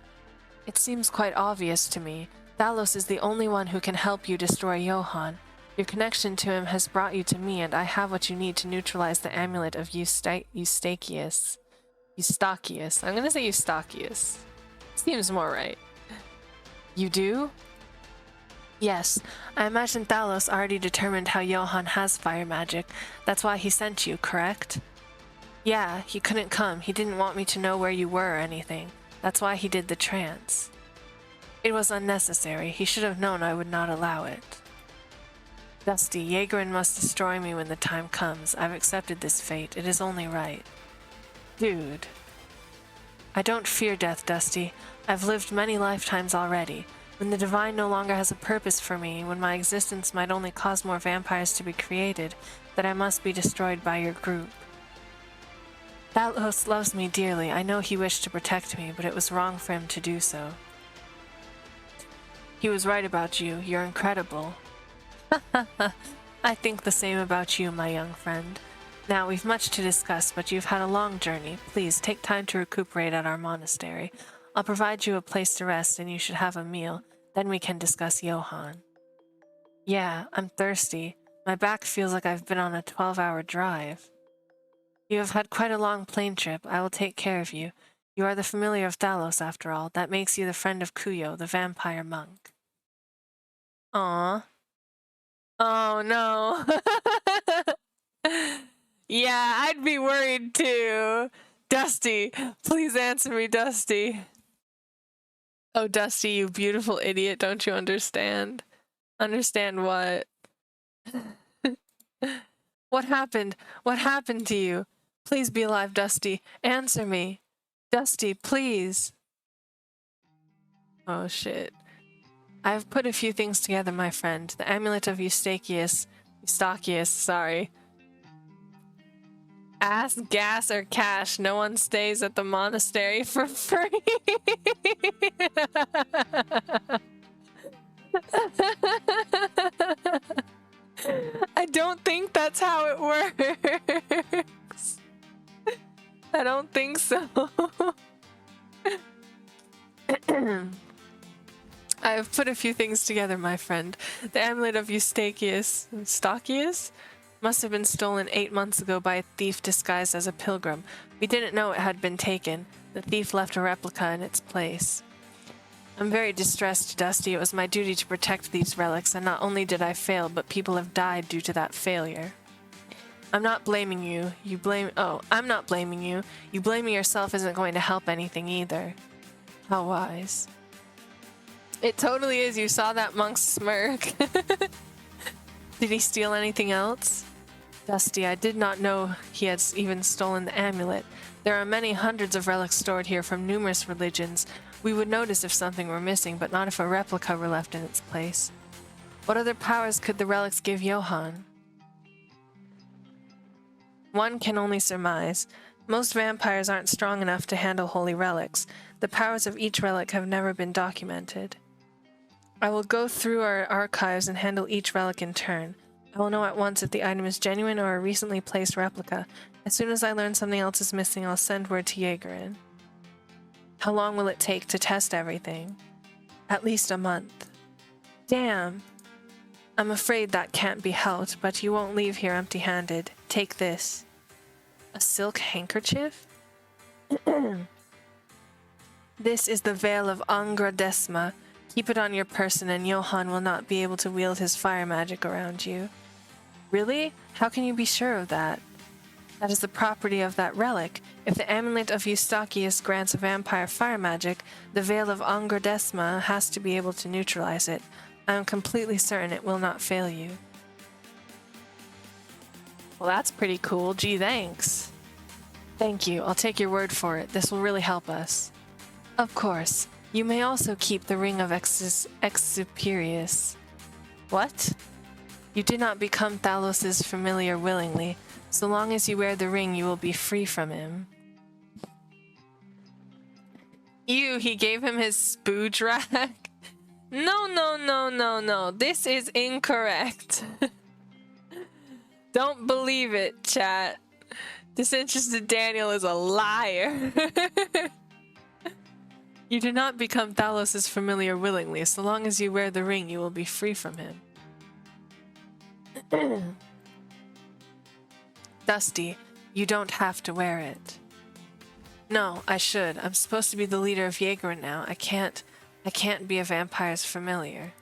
It seems quite obvious to me. Thalos is the only one who can help you destroy Johan. Your connection to him has brought you to me, and I have what you need to neutralize the amulet of Eustachius. I'm gonna say Eustachius. Seems more right. You do? Yes, I imagine Thalos already determined how Johan has fire magic. That's why he sent you, correct? Yeah, he couldn't come. He didn't want me to know where you were or anything. That's why he did the trance. It was unnecessary. He should have known I would not allow it. Dusty, Yagran must destroy me when the time comes. I've accepted this fate. It is only right. Dude. I don't fear death, Dusty. I've lived many lifetimes already. When the Divine no longer has a purpose for me, when my existence might only cause more vampires to be created, that I must be destroyed by your group. Thalos loves me dearly. I know he wished to protect me, but it was wrong for him to do so. He was right about you. You're incredible. I think the same about you, my young friend. Now, we've much to discuss, but you've had a long journey. Please, take time to recuperate at our monastery. I'll provide you a place to rest, and you should have a meal. Then we can discuss Johann. Yeah, I'm thirsty. My back feels like I've been on a 12-hour drive. You have had quite a long plane trip. I will take care of you. You are the familiar of Thalos, after all. That makes you the friend of Kuyo, the vampire monk. Aww. Oh, no. Yeah, I'd be worried too. Dusty, please answer me, Dusty. Oh, Dusty, you beautiful idiot, don't you understand? Understand what? What happened? What happened to you? Please be alive, Dusty. Answer me. Dusty, please. Oh, shit. I've put a few things together, my friend. The amulet of Eustachius, sorry. Ass, gas, or cash, no one stays at the monastery for free. I don't think that's how it works. I don't think so. I have put a few things together, my friend. The amulet of Eustachius, must have been stolen 8 months ago by a thief disguised as a pilgrim. We didn't know it had been taken. The thief left a replica in its place. I'm very distressed, Dusty. It was my duty to protect these relics, and not only did I fail, but people have died due to that failure. I'm not blaming you. I'm not blaming you. You blaming yourself isn't going to help anything either. How wise. It totally is. You saw that monk's smirk. Did he steal anything else? Dusty, I did not know he had even stolen the amulet. There are many hundreds of relics stored here from numerous religions. We would notice if something were missing, but not if a replica were left in its place. What other powers could the relics give Johann? One can only surmise. Most vampires aren't strong enough to handle holy relics. The powers of each relic have never been documented. I will go through our archives and handle each relic in turn. I will know at once if the item is genuine or a recently placed replica. As soon as I learn something else is missing, I'll send word to Jaegerin. How long will it take to test everything? At least a month. Damn. I'm afraid that can't be helped, but you won't leave here empty-handed. Take this. A silk handkerchief? This is the Veil of Angra Desma. Keep it on your person and Johann will not be able to wield his fire magic around you. Really? How can you be sure of that? That is the property of that relic. If the amulet of Eustachius grants a vampire fire magic, the Veil of Angra Desma has to be able to neutralize it. I am completely certain it will not fail you. Well, that's pretty cool. Gee, thanks. Thank you. I'll take your word for it. This will really help us. Of course. You may also keep the Ring of Exuperius. What? You did not become Thalos' familiar willingly. So long as you wear the ring, you will be free from him. Ew, he gave him his spooge rack? No. This is incorrect. Don't believe it, chat. Disinterested Daniel is a liar. You do not become Thalos' familiar willingly. So long as you wear the ring, you will be free from him. Dusty, you don't have to wear it. No, I should. I'm supposed to be the leader of Jaegerin now. I can't be a vampire's familiar.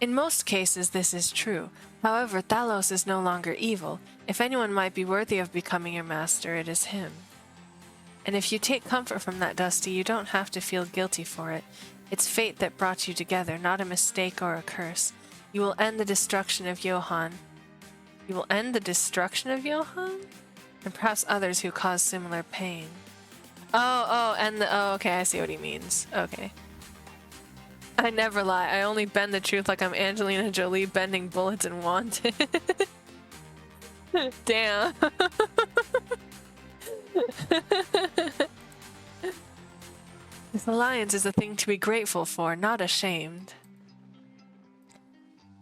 In most cases, this is true. However, Thalos is no longer evil. If anyone might be worthy of becoming your master, it is him. And if you take comfort from that, Dusty, you don't have to feel guilty for it. It's fate that brought you together, not a mistake or a curse. You will end the destruction of Johann. You will end the destruction of Johann? And perhaps others who cause similar pain. Oh, okay, I see what he means. Okay. I never lie. I only bend the truth like I'm Angelina Jolie bending bullets in Wanted. Damn. This alliance is a thing to be grateful for, not ashamed.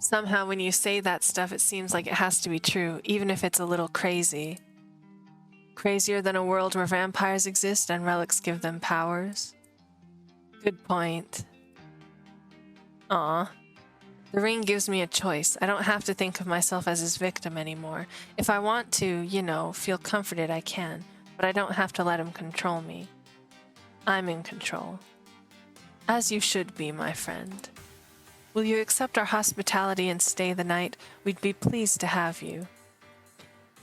Somehow when you say that stuff, it seems like it has to be true, even if it's a little crazy. Crazier than a world where vampires exist and relics give them powers. Good point. Aw. The ring gives me a choice. I don't have to think of myself as his victim anymore. If I want to, you know, feel comforted, I can. But I don't have to let him control me. I'm in control. As you should be, my friend. Will you accept our hospitality and stay the night? We'd be pleased to have you.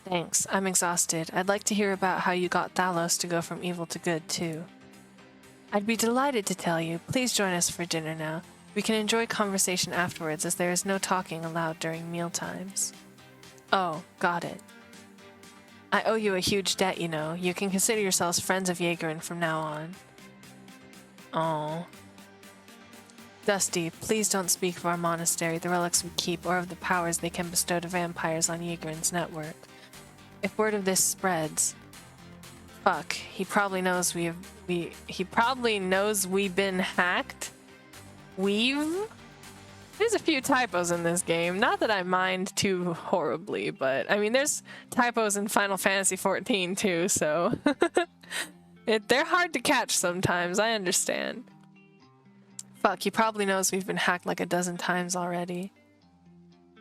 Thanks. I'm exhausted. I'd like to hear about how you got Thalos to go from evil to good, too. I'd be delighted to tell you. Please join us for dinner now. We can enjoy conversation afterwards, as there is no talking allowed during meal times. Oh, got it. I owe you a huge debt, you know. You can consider yourselves friends of Jaegerin from now on. Oh. Dusty, please don't speak of our monastery, the relics we keep, or of the powers they can bestow to vampires on Jaegerin's network. If word of this spreads... Fuck, he probably knows we've been hacked? There's a few typos in this game. Not that I mind too horribly, but I mean, there's typos in Final Fantasy XIV too, so they're hard to catch sometimes. I understand. Fuck, he probably knows we've been hacked like a dozen times already.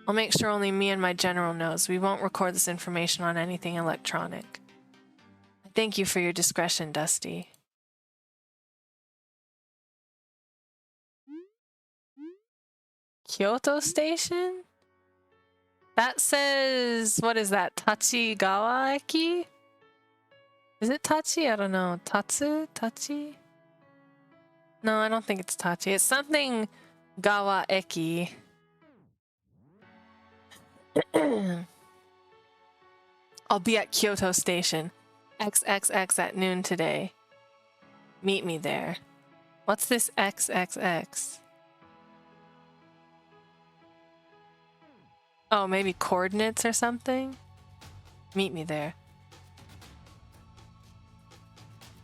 I'll make sure only me and my general knows. We won't record this information on anything electronic. Thank you for your discretion, Dusty. Kyoto Station? That says, what is that, Tachigawa Eki? Is it Tachi? I don't know. Tatsu? Tachi? No, I don't think it's Tachi. It's something Gawa Eki. I'll be at Kyoto Station. XXX at noon today. Meet me there. What's this XXX? Oh, maybe coordinates or something? Meet me there.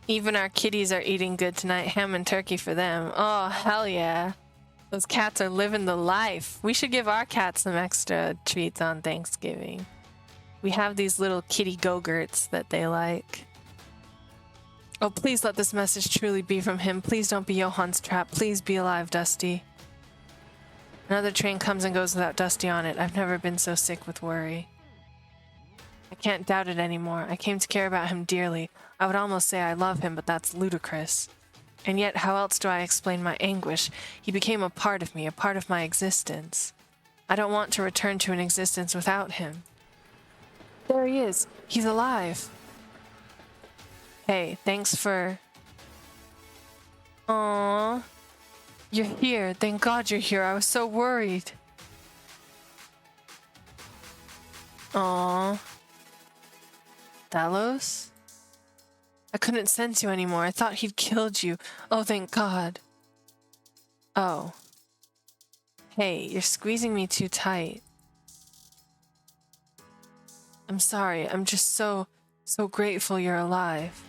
Even our kitties are eating good tonight. Ham and turkey for them. Oh, hell yeah. Those cats are living the life. We should give our cats some extra treats on Thanksgiving. We have these little kitty go-gurts that they like. Oh, please let this message truly be from him. Please don't be Johan's trap. Please be alive, Dusty. Another train comes and goes without Dusty on it. I've never been so sick with worry. I can't doubt it anymore. I came to care about him dearly. I would almost say I love him, but that's ludicrous. And yet, how else do I explain my anguish? He became a part of me, a part of my existence. I don't want to return to an existence without him. There he is. He's alive. Hey, thanks for... Aww. You're here. Thank God you're here. I was so worried. Aww. Thalos? I couldn't sense you anymore. I thought he'd killed you. Oh, thank God. Oh. Hey, you're squeezing me too tight. I'm sorry. I'm just so grateful you're alive.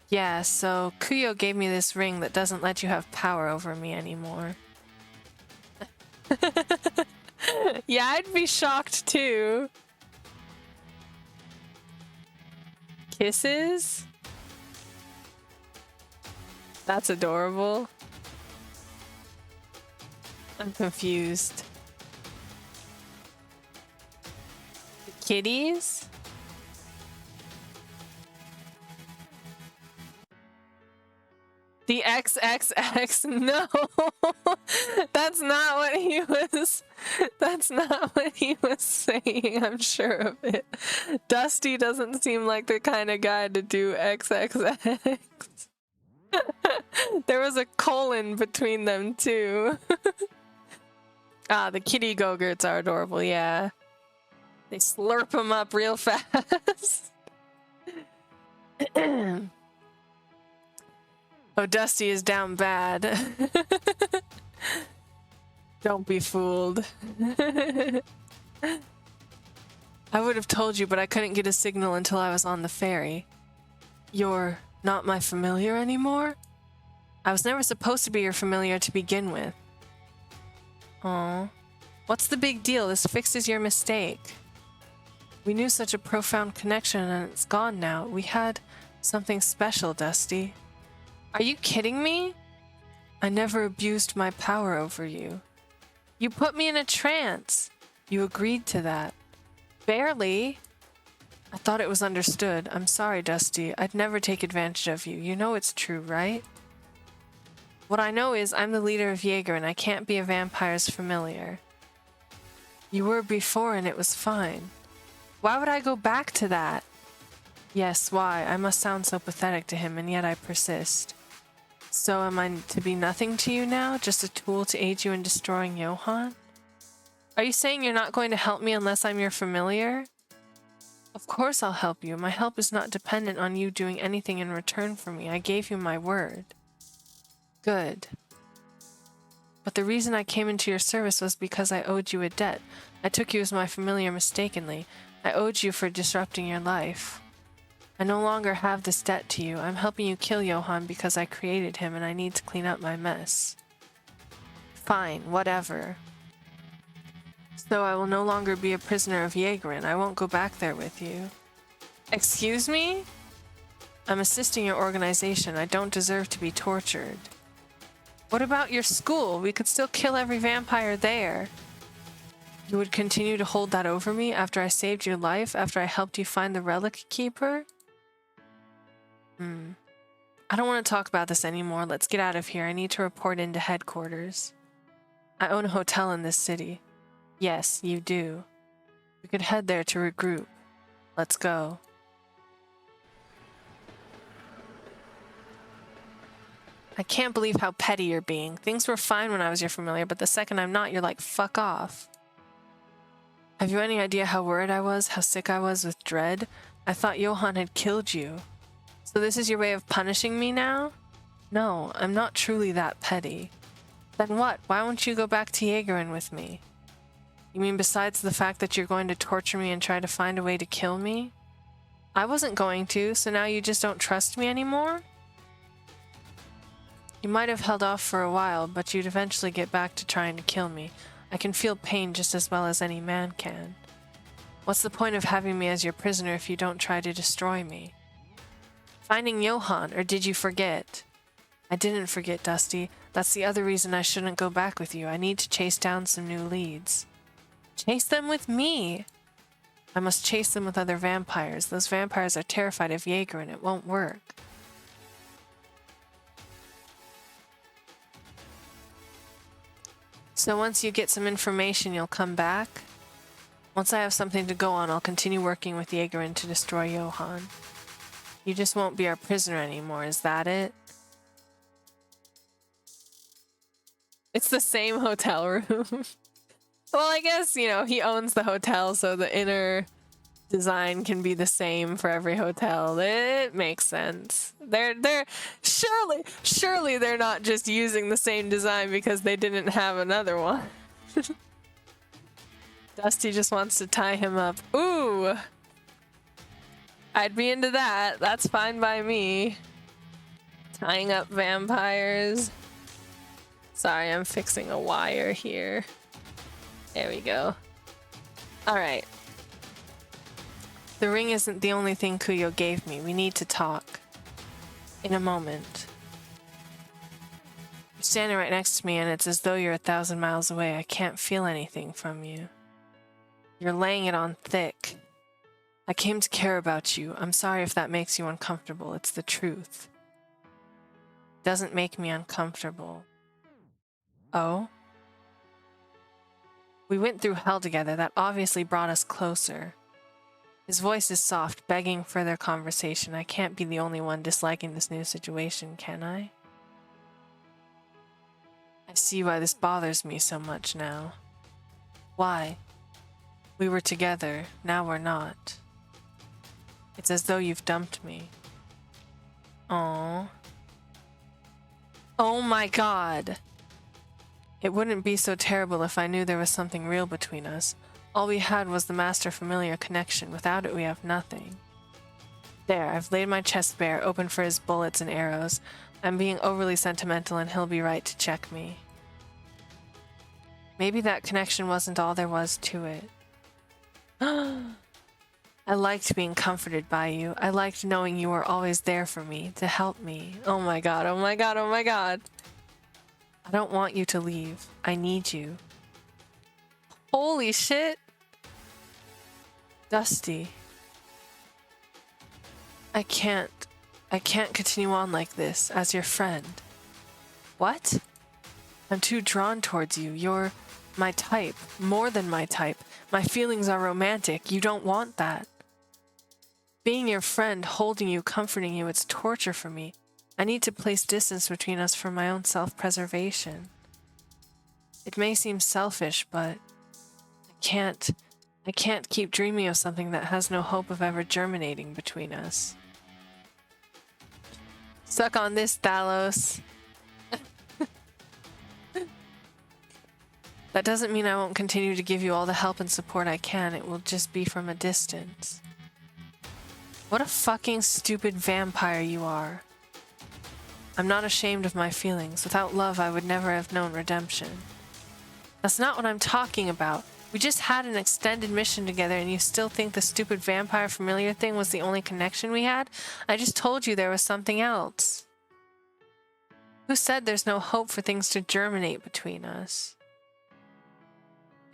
Yeah, so Kuyo gave me this ring that doesn't let you have power over me anymore. Yeah, I'd be shocked too. Kisses? That's adorable. I'm confused. The kitties? The XXX? No! That's not what he was... That's not what he was saying, I'm sure of it. Dusty doesn't seem like the kind of guy to do XXX. There was a colon between them, too. Ah, the kitty go-gurts are adorable, yeah. They slurp them up real fast. Oh, Dusty is down bad. Don't be fooled. I would have told you, but I couldn't get a signal until I was on the ferry. You're not my familiar anymore? I was never supposed to be your familiar to begin with. Aw. What's the big deal? This fixes your mistake. We knew such a profound connection and it's gone now. We had something special, Dusty. Are you kidding me? I never abused my power over you. You put me in a trance. You agreed to that. Barely. I thought it was understood. I'm sorry, Dusty. I'd never take advantage of you. You know it's true, right? What I know is I'm the leader of Jaeger and I can't be a vampire's familiar. You were before and it was fine. Why would I go back to that? Yes, why? I must sound so pathetic to him and yet I persist. So am I to be nothing to you now? Just a tool to aid you in destroying Johann? Are you saying you're not going to help me unless I'm your familiar? Of course I'll help you. My help is not dependent on you doing anything in return for me. I gave you my word. Good. But the reason I came into your service was because I owed you a debt. I took you as my familiar mistakenly. I owed you for disrupting your life. I no longer have this debt to you. I'm helping you kill Johann because I created him and I need to clean up my mess. Fine, whatever. So I will no longer be a prisoner of Jaegerin. I won't go back there with you. Excuse me? I'm assisting your organization. I don't deserve to be tortured. What about your school? We could still kill every vampire there. You would continue to hold that over me after I saved your life, after I helped you find the Relic Keeper? I don't want to talk about this anymore. Let's get out of here. I need to report into headquarters. I own a hotel in this city. Yes, you do. We could head there to regroup. Let's go. I can't believe how petty you're being. Things were fine when I was your familiar, but the second I'm not, you're like, fuck off. Have you any idea how worried I was, how sick I was with dread? I thought Johann had killed you. So this is your way of punishing me now? No, I'm not truly that petty. Then what? Why won't you go back to Jaegerin with me? You mean besides the fact that you're going to torture me and try to find a way to kill me? I wasn't going to, so now you just don't trust me anymore? You might have held off for a while, but you'd eventually get back to trying to kill me. I can feel pain just as well as any man can. What's the point of having me as your prisoner if you don't try to destroy me? Finding Johann, or did you forget? I didn't forget, Dusty. That's the other reason I shouldn't go back with you. I need to chase down some new leads. Chase them with me! I must chase them with other vampires. Those vampires are terrified of Jaeger and it won't work. So once you get some information, you'll come back? Once I have something to go on, I'll continue working with Jaegerin to destroy Johann. You just won't be our prisoner anymore, is that it? It's the same hotel room. Well, I guess, you know, he owns the hotel, so the inner design can be the same for every hotel. It makes sense. They're surely they're not just using the same design because they didn't have another one. Dusty just wants to tie him up. Ooh! I'd be into that. That's fine by me. Tying up vampires. Sorry, I'm fixing a wire here. There we go. Alright. The ring isn't the only thing Kuyo gave me. We need to talk. In a moment. You're standing right next to me and it's as though you're 1,000 miles away. I can't feel anything from you. You're laying it on thick. I came to care about you. I'm sorry if that makes you uncomfortable. It's the truth. It doesn't make me uncomfortable. Oh? We went through hell together. That obviously brought us closer. His voice is soft, begging further conversation. I can't be the only one disliking this new situation, can I? I see why this bothers me so much now. Why? We were together, now we're not. It's as though you've dumped me. Aww. Oh my god! It wouldn't be so terrible if I knew there was something real between us. All we had was the Master Familiar connection. Without it, we have nothing. There, I've laid my chest bare, open for his bullets and arrows. I'm being overly sentimental and he'll be right to check me. Maybe that connection wasn't all there was to it. I liked being comforted by you. I liked knowing you were always there for me, to help me. Oh my god, oh my god, oh my god. I don't want you to leave. I need you. Holy shit. Dusty. I can't continue on like this as your friend. What? I'm too drawn towards you. You're my type, more than my type. My feelings are romantic. You don't want that. Being your friend, holding you, comforting you, it's torture for me. I need to place distance between us for my own self-preservation. It may seem selfish, but I can't keep dreaming of something that has no hope of ever germinating between us. Suck on this, Thalos. That doesn't mean I won't continue to give you all the help and support I can. It will just be from a distance. What a fucking stupid vampire you are. I'm not ashamed of my feelings. Without love, I would never have known redemption. That's not what I'm talking about. We just had an extended mission together and you still think the stupid vampire familiar thing was the only connection we had? I just told you there was something else. Who said there's no hope for things to germinate between us?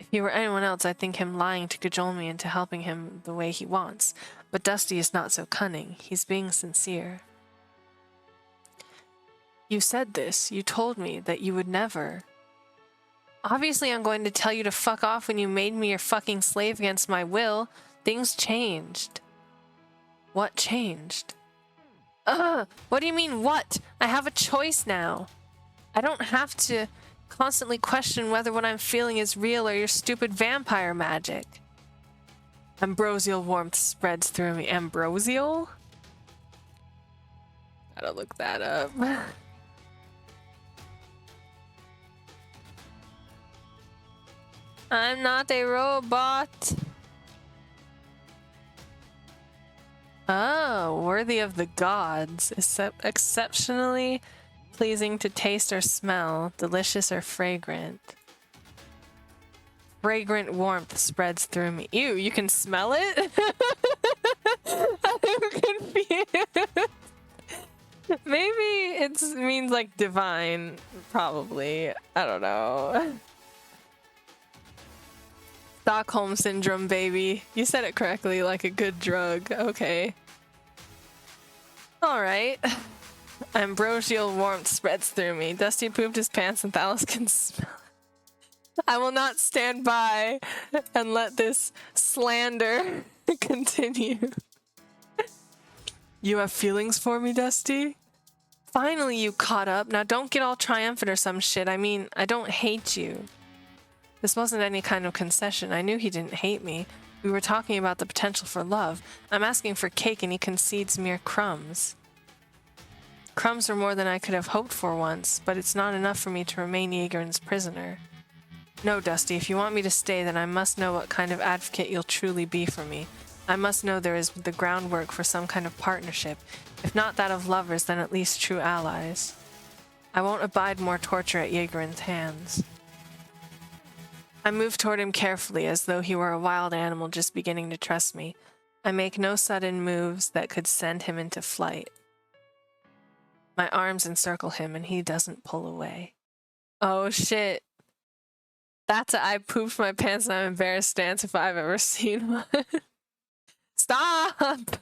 If he were anyone else, I'd think him lying to cajole me into helping him the way he wants. But Dusty is not so cunning. He's being sincere. You said this. You told me that you would never. Obviously, I'm going to tell you to fuck off when you made me your fucking slave against my will. Things changed. What changed? What do you mean, what? I have a choice now. I don't have to constantly question whether what I'm feeling is real or your stupid vampire magic. Ambrosial warmth spreads through me. Ambrosial? Gotta look that up. I'm not a robot. Oh, worthy of the gods. Exceptionally pleasing to taste or smell. Delicious or fragrant. Fragrant warmth spreads through me. Ew, you can smell it? I'm confused. Maybe it means like divine. Probably. I don't know. Stockholm Syndrome, baby. You said it correctly, like a good drug. Okay. Alright. Ambrosial warmth spreads through me. Dusty pooped his pants and Thalos can smell it. I will not stand by and let this slander continue. You have feelings for me, Dusty? Finally you caught up. Now don't get all triumphant or some shit. I mean, I don't hate you. This wasn't any kind of concession. I knew he didn't hate me. We were talking about the potential for love. I'm asking for cake and he concedes mere crumbs. Crumbs were more than I could have hoped for once, but it's not enough for me to remain Yegerin's prisoner. No, Dusty, if you want me to stay, then I must know what kind of advocate you'll truly be for me. I must know there is the groundwork for some kind of partnership. If not that of lovers, then at least true allies. I won't abide more torture at Yegerin's hands. I move toward him carefully, as though he were a wild animal just beginning to trust me. I make no sudden moves that could send him into flight. My arms encircle him, and he doesn't pull away. Oh shit. That's a I pooped my pants and I'm embarrassed stance if I've ever seen one. Stop!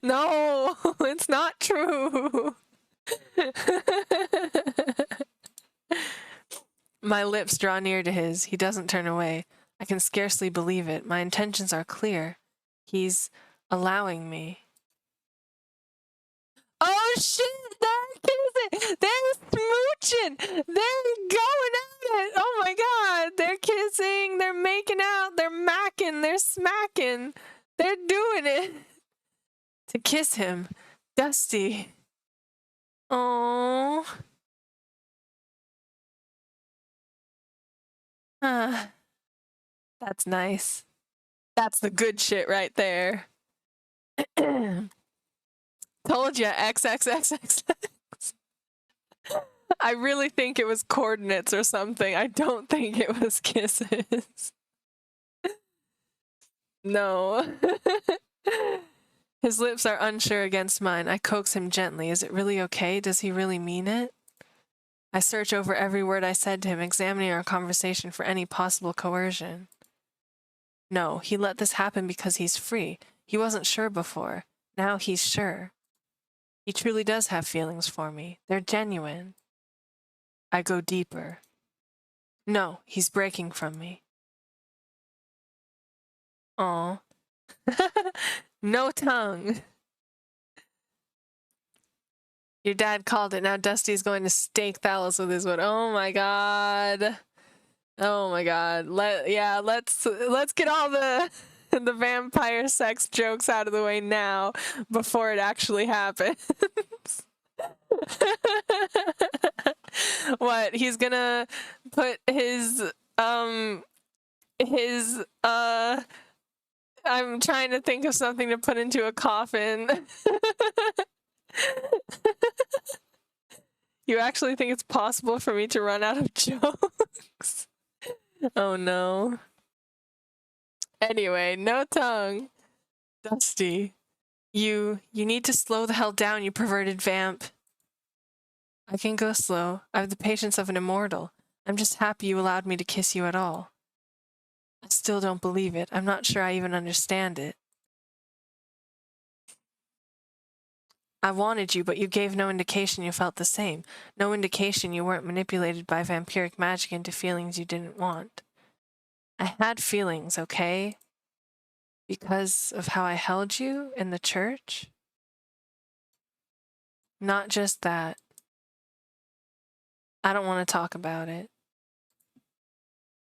No, it's not true. My lips draw near to his. He doesn't turn away. I can scarcely believe it. My intentions are clear. He's allowing me. Oh shit! They're kissing! They're smooching! They're going at it! Oh my god! They're kissing! They're making out! They're macking! They're smacking! They're doing it! To kiss him. Dusty. Oh. That's nice. That's the good shit right there. Told ya, XXXXX. I really think it was coordinates or something. I don't think it was kisses. No. His lips are unsure against mine. I coax him gently. Is it really okay? Does he really mean it? I search over every word I said to him, examining our conversation for any possible coercion. No, he let this happen because he's free. He wasn't sure before. Now he's sure. He truly does have feelings for me. They're genuine. I go deeper. No, he's breaking from me. Aw. No tongue. Your dad called it. Now Dusty's going to stake Thalos with his wood. Oh my god. Oh my god. Let's get all the vampire sex jokes out of the way now before it actually happens. What? He's gonna put his I'm trying to think of something to put into a coffin. You actually think it's possible for me to run out of jokes? Oh no. Anyway, no tongue. Dusty. You need to slow the hell down, you perverted vamp. I can go slow. I have the patience of an immortal. I'm just happy you allowed me to kiss you at all. I still don't believe it. I'm not sure I even understand it. I wanted you, but you gave no indication you felt the same. No indication you weren't manipulated by vampiric magic into feelings you didn't want. I had feelings, okay? Because of how I held you in the church? Not just that. I don't want to talk about it.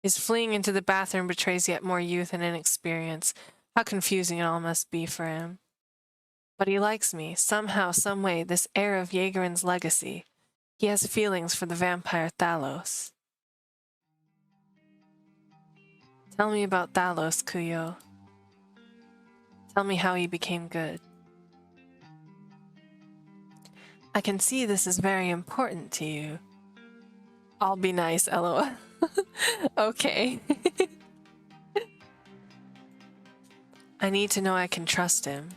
His fleeing into the bathroom betrays yet more youth and inexperience. How confusing it all must be for him. But he likes me, somehow, someway, this heir of Jaegerin's legacy. He has feelings for the vampire Thalos. Tell me about Thalos, Kuyo. Tell me how he became good. I can see this is very important to you. I'll be nice, LOL. Okay. I need to know I can trust him.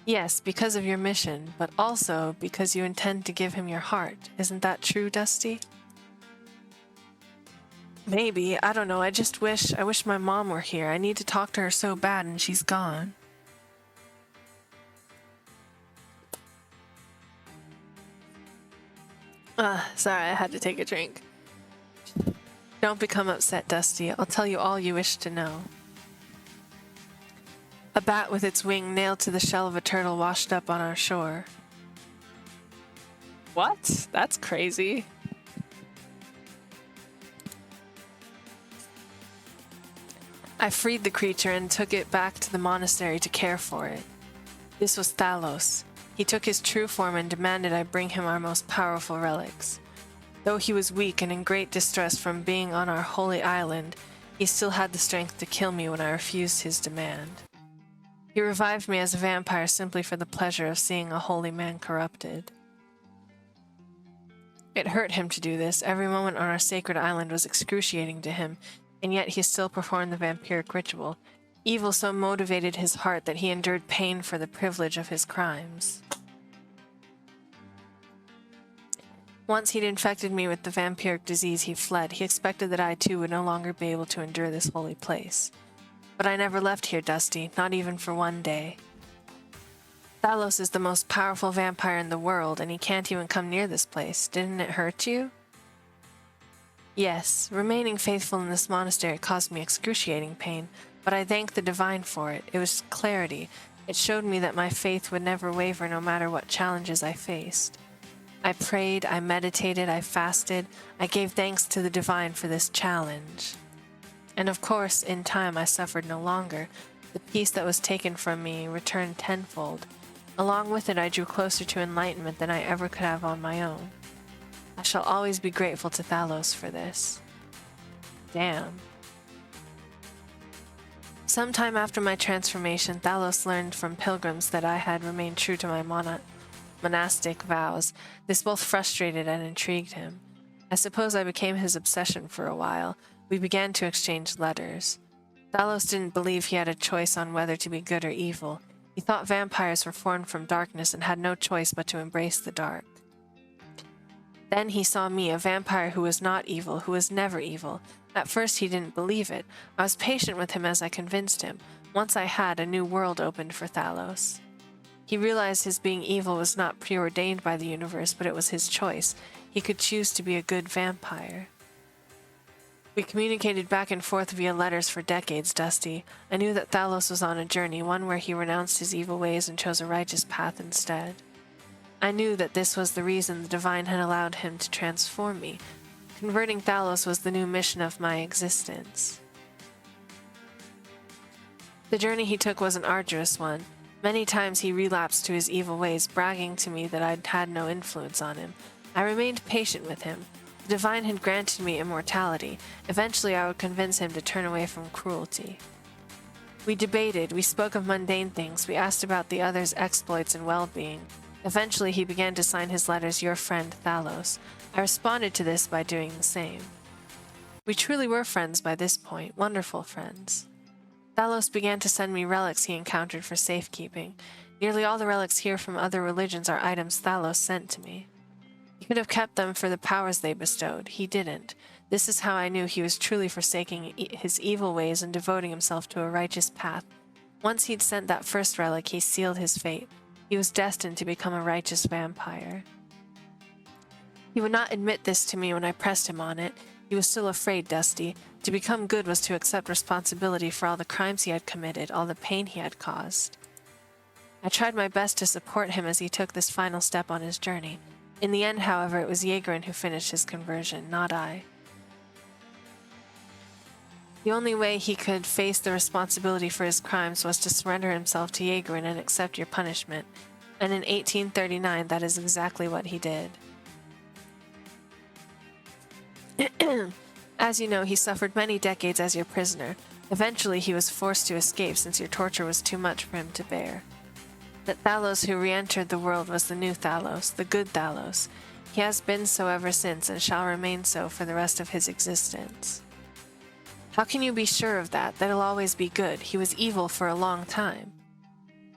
Yes, because of your mission, but also because you intend to give him your heart. Isn't that true, Dusty? Maybe. I don't know. I wish my mom were here. I need to talk to her so bad and she's gone. Sorry, I had to take a drink. Don't become upset, Dusty. I'll tell you all you wish to know. A bat with its wing nailed to the shell of a turtle washed up on our shore. What? That's crazy. I freed the creature and took it back to the monastery to care for it. This was Thalos. He took his true form and demanded I bring him our most powerful relics. Though he was weak and in great distress from being on our holy island, he still had the strength to kill me when I refused his demand. He revived me as a vampire simply for the pleasure of seeing a holy man corrupted. It hurt him to do this. Every moment on our sacred island was excruciating to him, and yet he still performed the vampiric ritual. Evil so motivated his heart that he endured pain for the privilege of his crimes. Once he'd infected me with the vampiric disease, he fled. He expected that I too would no longer be able to endure this holy place. But I never left here, Dusty, not even for one day. Thalos is the most powerful vampire in the world, and he can't even come near this place. Didn't it hurt you? Yes, remaining faithful in this monastery caused me excruciating pain, but I thank the Divine for it. It was clarity. It showed me that my faith would never waver no matter what challenges I faced. I prayed, I meditated, I fasted. I gave thanks to the Divine for this challenge. And of course, in time I suffered no longer. The peace that was taken from me returned tenfold. Along with it, I drew closer to enlightenment than I ever could have on my own. I shall always be grateful to Thalos for this. Damn. Sometime after my transformation, Thalos learned from pilgrims that I had remained true to my monastic vows. This both frustrated and intrigued him. I suppose I became his obsession for a while. We began to exchange letters. Thalos didn't believe he had a choice on whether to be good or evil. He thought vampires were formed from darkness and had no choice but to embrace the dark. Then he saw me, a vampire who was not evil, who was never evil. At first he didn't believe it. I was patient with him as I convinced him. Once I had, a new world opened for Thalos. He realized his being evil was not preordained by the universe, but it was his choice. He could choose to be a good vampire. We communicated back and forth via letters for decades, Dusty. I knew that Thalos was on a journey, one where he renounced his evil ways and chose a righteous path instead. I knew that this was the reason the Divine had allowed him to transform me. Converting Thalos was the new mission of my existence. The journey he took was an arduous one. Many times he relapsed to his evil ways, bragging to me that I'd had no influence on him. I remained patient with him. The Divine had granted me immortality. Eventually I would convince him to turn away from cruelty. We debated, we spoke of mundane things, we asked about the other's exploits and well-being. Eventually he began to sign his letters, "Your friend, Thalos." I responded to this by doing the same. We truly were friends by this point, wonderful friends. Thalos began to send me relics he encountered for safekeeping. Nearly all the relics here from other religions are items Thalos sent to me. He could have kept them for the powers they bestowed. He didn't. This is how I knew he was truly forsaking his evil ways and devoting himself to a righteous path. Once he'd sent that first relic, he sealed his fate. He was destined to become a righteous vampire. He would not admit this to me when I pressed him on it. He was still afraid, Dusty. To become good was to accept responsibility for all the crimes he had committed, all the pain he had caused. I tried my best to support him as he took this final step on his journey. In the end, however, it was Yegorun who finished his conversion, not I. The only way he could face the responsibility for his crimes was to surrender himself to Yegorun and accept your punishment. And in 1839, that is exactly what he did. As you know, he suffered many decades as your prisoner. Eventually, he was forced to escape since your torture was too much for him to bear. That Thalos who re-entered the world was the new Thalos, the good Thalos. He has been so ever since and shall remain so for the rest of his existence. How can you be sure of that he'll always be good? He was evil for a long time.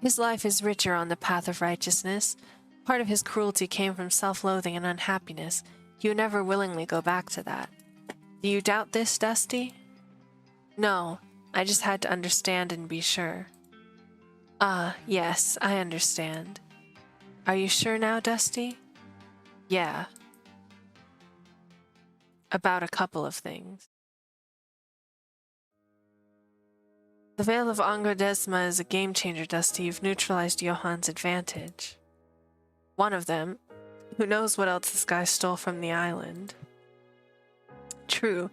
His life is richer on the path of righteousness. Part of his cruelty came from self-loathing and unhappiness. He would never willingly go back to that. Do you doubt this, Dusty? No, I just had to understand and be sure. Ah, yes, I understand. Are you sure now, Dusty? Yeah. About a couple of things. The Veil of Angradesma is a game-changer, Dusty. You've neutralized Johann's advantage. One of them. Who knows what else this guy stole from the island? True,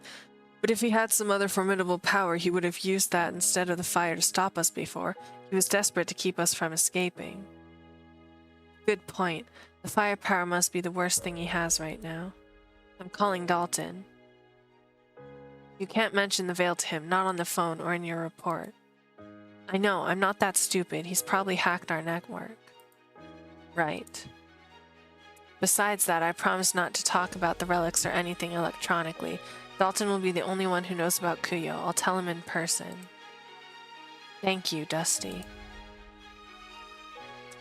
but if he had some other formidable power, he would have used that instead of the fire to stop us before. He was desperate to keep us from escaping. Good point. The firepower must be the worst thing he has right now. I'm calling Dalton. You can't mention the Veil to him, not on the phone or in your report. I know, I'm not that stupid. He's probably hacked our network. Right. Besides that, I promise not to talk about the relics or anything electronically. Dalton will be the only one who knows about Kuyo. I'll tell him in person. Thank you, Dusty.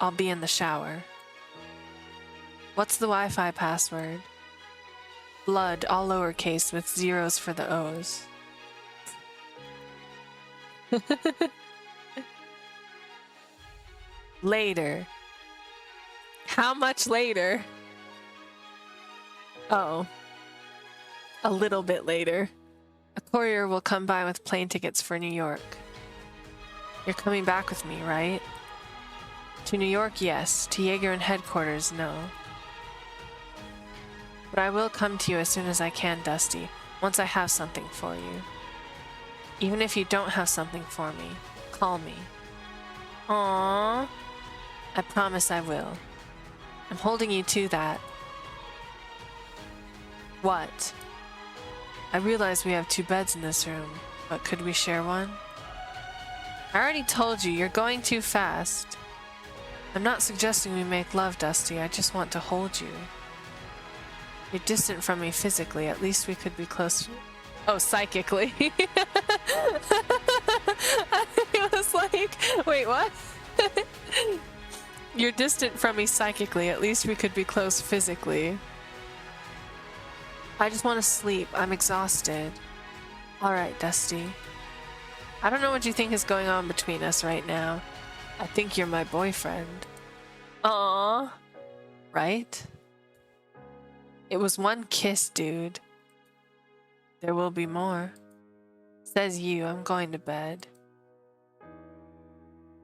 I'll be in the shower. What's the Wi-Fi password? Blood, all lowercase with zeros for the O's. Later. How much later? Oh. A little bit later. A courier will come by with plane tickets for New York. You're coming back with me, right? To New York, yes. To Yegorun headquarters, no. But I will come to you as soon as I can, Dusty, once I have something for you. Even if you don't have something for me, call me. Aww. I promise I will. I'm holding you to that. What? I realize we have 2 beds in this room, but could we share one? I already told you, you're going too fast. I'm not suggesting we make love, Dusty. I just want to hold you. You're distant from me physically. At least we could be close. Oh, psychically. I was like, wait, what? You're distant from me psychically. At least we could be close physically. I just want to sleep. I'm exhausted. All right, Dusty. I don't know what you think is going on between us right now. I think you're my boyfriend. Aww. Right? It was one kiss, dude. There will be more. Says you. I'm going to bed.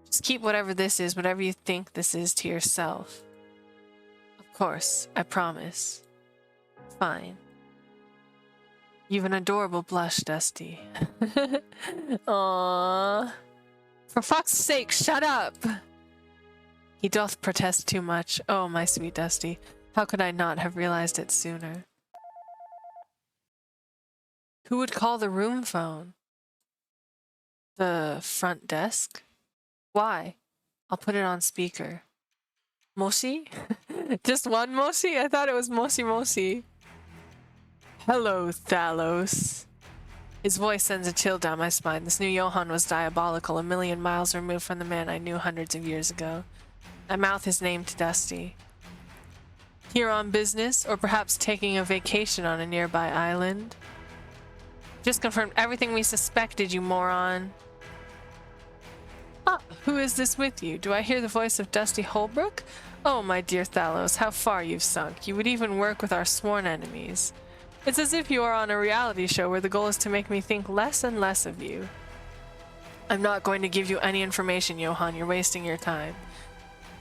Just keep whatever this is, whatever you think this is, to yourself. Of course. I promise. Fine. You've an adorable blush, Dusty. Aww. For fuck's sake, shut up! He doth protest too much. Oh, my sweet Dusty. How could I not have realized it sooner? Who would call the room phone? The front desk? Why? I'll put it on speaker. Moshi? Just one Moshi? I thought it was Moshi Moshi. Hello, Thalos. His voice sends a chill down my spine. This new Johann was diabolical, a million miles removed from the man I knew hundreds of years ago. I mouth his name to Dusty. Here on business, or perhaps taking a vacation on a nearby island? Just confirmed everything we suspected, you moron. Ah, who is this with you? Do I hear the voice of Dusty Holbrook? Oh, my dear Thalos, how far you've sunk. You would even work with our sworn enemies. It's as if you are on a reality show where the goal is to make me think less and less of you. I'm not going to give you any information, Johann. You're wasting your time.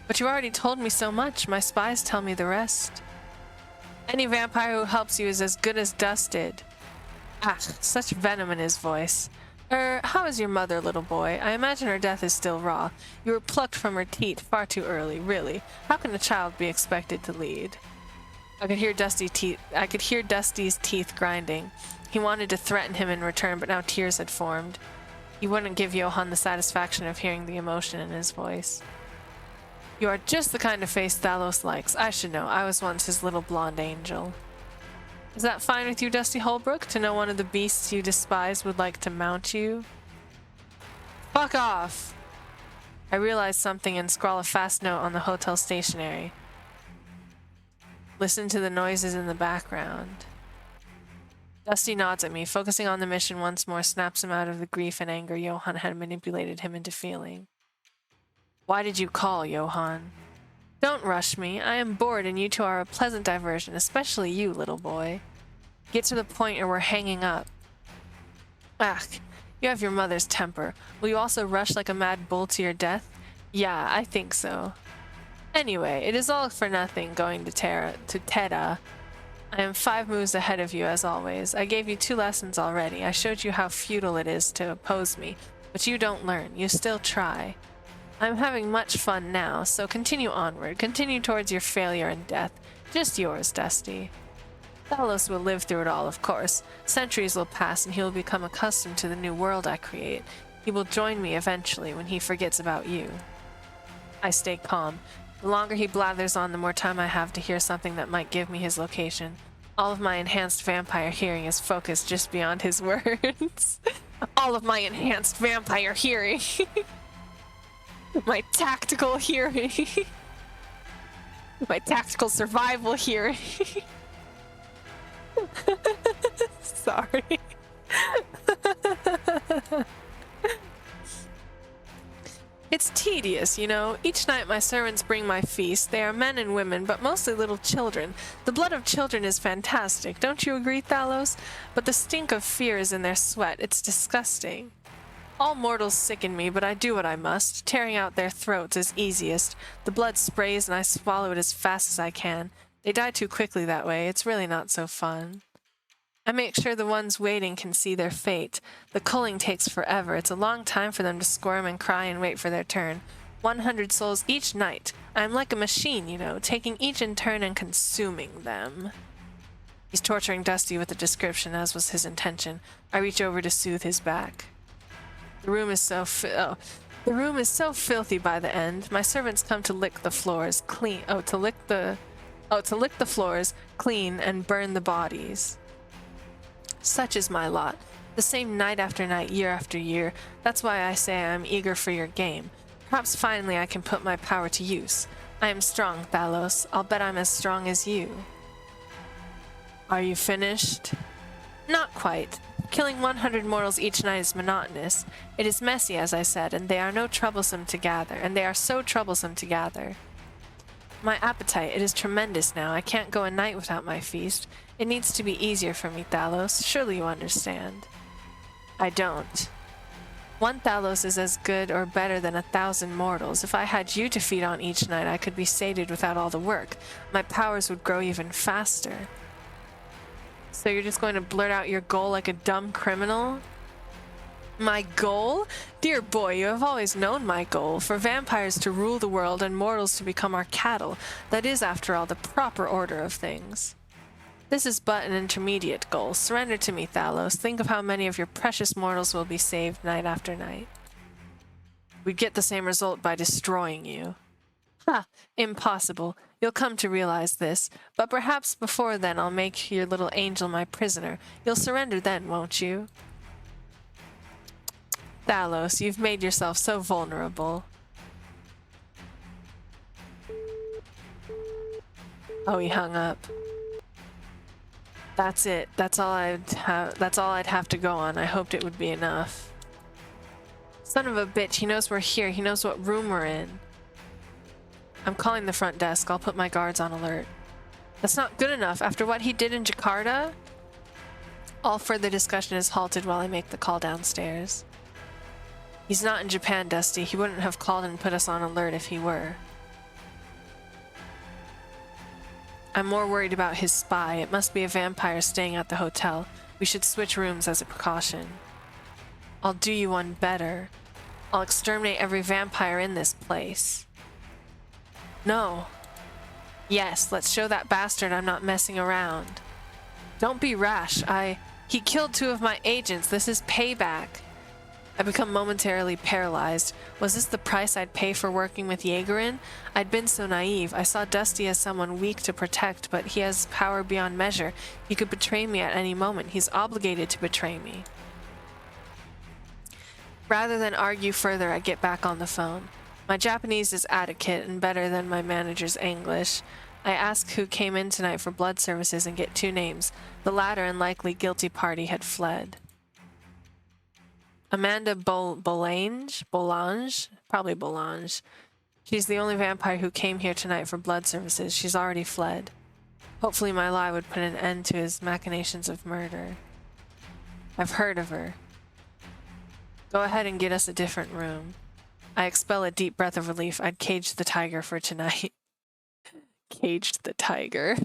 But you already told me so much. My spies tell me the rest. Any vampire who helps you is as good as dusted. Ah, such venom in his voice. How is your mother, little boy? I imagine her death is still raw. You were plucked from her teat far too early, really. How can a child be expected to lead? I could hear Dusty's teeth grinding. He wanted to threaten him in return, but now tears had formed. He wouldn't give Johann the satisfaction of hearing the emotion in his voice. You are just the kind of face Thalos likes. I should know. I was once his little blonde angel. Is that fine with you, Dusty Holbrook, to know one of the beasts you despise would like to mount you? Fuck off! I realize something and scrawl a fast note on the hotel stationery. Listen to the noises in the background. Dusty nods at me, focusing on the mission once more, snaps him out of the grief and anger Johann had manipulated him into feeling. Why did you call, Johann? Don't rush me. I am bored and you two are a pleasant diversion, especially you, little boy. Get to the point or we're hanging up. Ugh, you have your mother's temper. Will you also rush like a mad bull to your death? Yeah, I think so. Anyway, it is all for nothing going to Teta. I am 5 moves ahead of you as always. I gave you 2 lessons already. I showed you how futile it is to oppose me, but you don't learn. You still try. I'm having much fun now, so continue onward. Continue towards your failure and death. Just yours, Dusty. Thalos will live through it all, of course. Centuries will pass and he will become accustomed to the new world I create. He will join me eventually when he forgets about you. I stay calm. The longer he blathers on, the more time I have to hear something that might give me his location. All of my enhanced vampire hearing is focused just beyond his words. All of my enhanced vampire hearing. My tactical hearing. My tactical survival hearing. Sorry. It's tedious, you know. Each night my servants bring my feast. They are men and women, but mostly little children. The blood of children is fantastic, don't you agree, Thalos? But the stink of fear is in their sweat. It's disgusting. All mortals sicken me, but I do what I must. Tearing out their throats is easiest. The blood sprays and I swallow it as fast as I can. They die too quickly that way. It's really not so fun. I make sure the ones waiting can see their fate. The culling takes forever. It's a long time for them to squirm and cry and wait for their turn. 100 souls each night. I am like a machine, you know, taking each in turn and consuming them. He's torturing Dusty with the description, as was his intention. I reach over to soothe his back. The room is so The room is so filthy by the end. My servants come to lick the floors clean. To lick the floors clean and burn the bodies. Such is my lot. The same night after night, year after year. That's why I say I am eager for your game. Perhaps finally I can put my power to use. I am strong, Thalos. I'll bet I'm as strong as you. Are you finished? Not quite. Killing 100 mortals each night is monotonous. It is messy, as I said, and they are so troublesome to gather. My appetite, it is tremendous now. I can't go a night without my feast. It needs to be easier for me, Thalos. Surely you understand. I don't. 1 Thalos is as good or better than 1,000 mortals. If I had you to feed on each night, I could be sated without all the work. My powers would grow even faster. So you're just going to blurt out your goal like a dumb criminal? My goal? Dear boy, you have always known my goal, for vampires to rule the world and mortals to become our cattle. That is, after all, the proper order of things. This is but an intermediate goal. Surrender to me, Thalos. Think of how many of your precious mortals will be saved night after night. We'd get the same result by destroying you. Ha! Impossible. You'll come to realize this, but perhaps before then I'll make your little angel my prisoner. You'll surrender then, won't you? Thalos, you've made yourself so vulnerable. Oh, he hung up. That's it. That's all I'd have to go on. I hoped it would be enough. Son of a bitch, he knows we're here. He knows what room we're in. I'm calling the front desk. I'll put my guards on alert. That's not good enough. After what he did in Jakarta? All further discussion is halted while I make the call downstairs. He's not in Japan, Dusty. He wouldn't have called and put us on alert if he were. I'm more worried about his spy. It must be a vampire staying at the hotel. We should switch rooms as a precaution. I'll do you one better. I'll exterminate every vampire in this place. No. Yes, let's show that bastard I'm not messing around. Don't be rash. He killed 2 of my agents. This is payback. I become momentarily paralyzed. Was this the price I'd pay for working with Jaegerin? I'd been so naive. I saw Dusty as someone weak to protect, but he has power beyond measure. He could betray me at any moment. He's obligated to betray me. Rather than argue further, I get back on the phone. My Japanese is adequate and better than my manager's English. I ask who came in tonight for blood services and get 2 names. The latter and likely guilty party had fled. Amanda Bolange? Probably Bolange. She's the only vampire who came here tonight for blood services. She's already fled. Hopefully my lie would put an end to his machinations of murder. I've heard of her. Go ahead and get us a different room. I expel a deep breath of relief. I'd caged the tiger for tonight. Caged the tiger.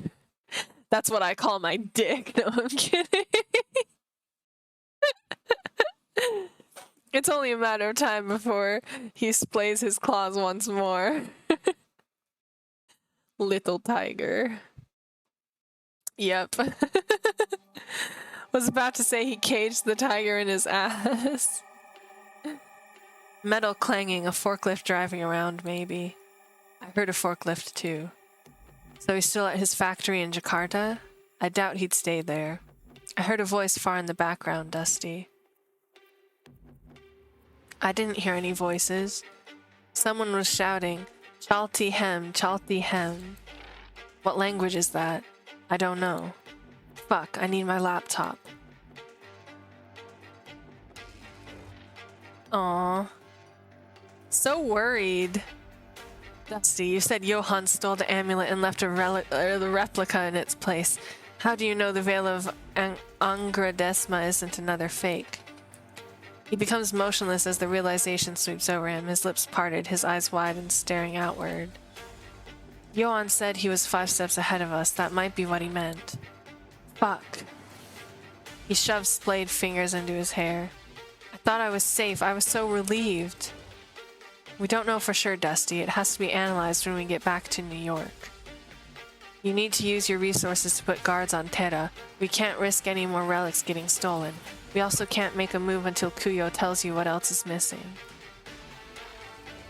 That's what I call my dick. No, I'm kidding. It's only a matter of time before he splays his claws once more. Little tiger. Yep. Was about to say he caged the tiger in his ass. Metal clanging, a forklift driving around, maybe. I heard a forklift too. So he's still at his factory in Jakarta? I doubt he'd stay there. I heard a voice far in the background, Dusty. I didn't hear any voices. Someone was shouting, Chalti hem, Chalti hem. What language is that? I don't know. Fuck, I need my laptop. Aww. So worried. Dusty, you said Johann stole the amulet and left the replica in its place. How do you know the Veil of Angradesma isn't another fake? He becomes motionless as the realization sweeps over him, his lips parted, his eyes wide and staring outward. Johann said he was 5 steps ahead of us. That might be what he meant. Fuck. He shoved splayed fingers into his hair. I thought I was safe. I was so relieved. We don't know for sure, Dusty. It has to be analyzed when we get back to New York. You need to use your resources to put guards on Terra. We can't risk any more relics getting stolen. We also can't make a move until Kuyo tells you what else is missing.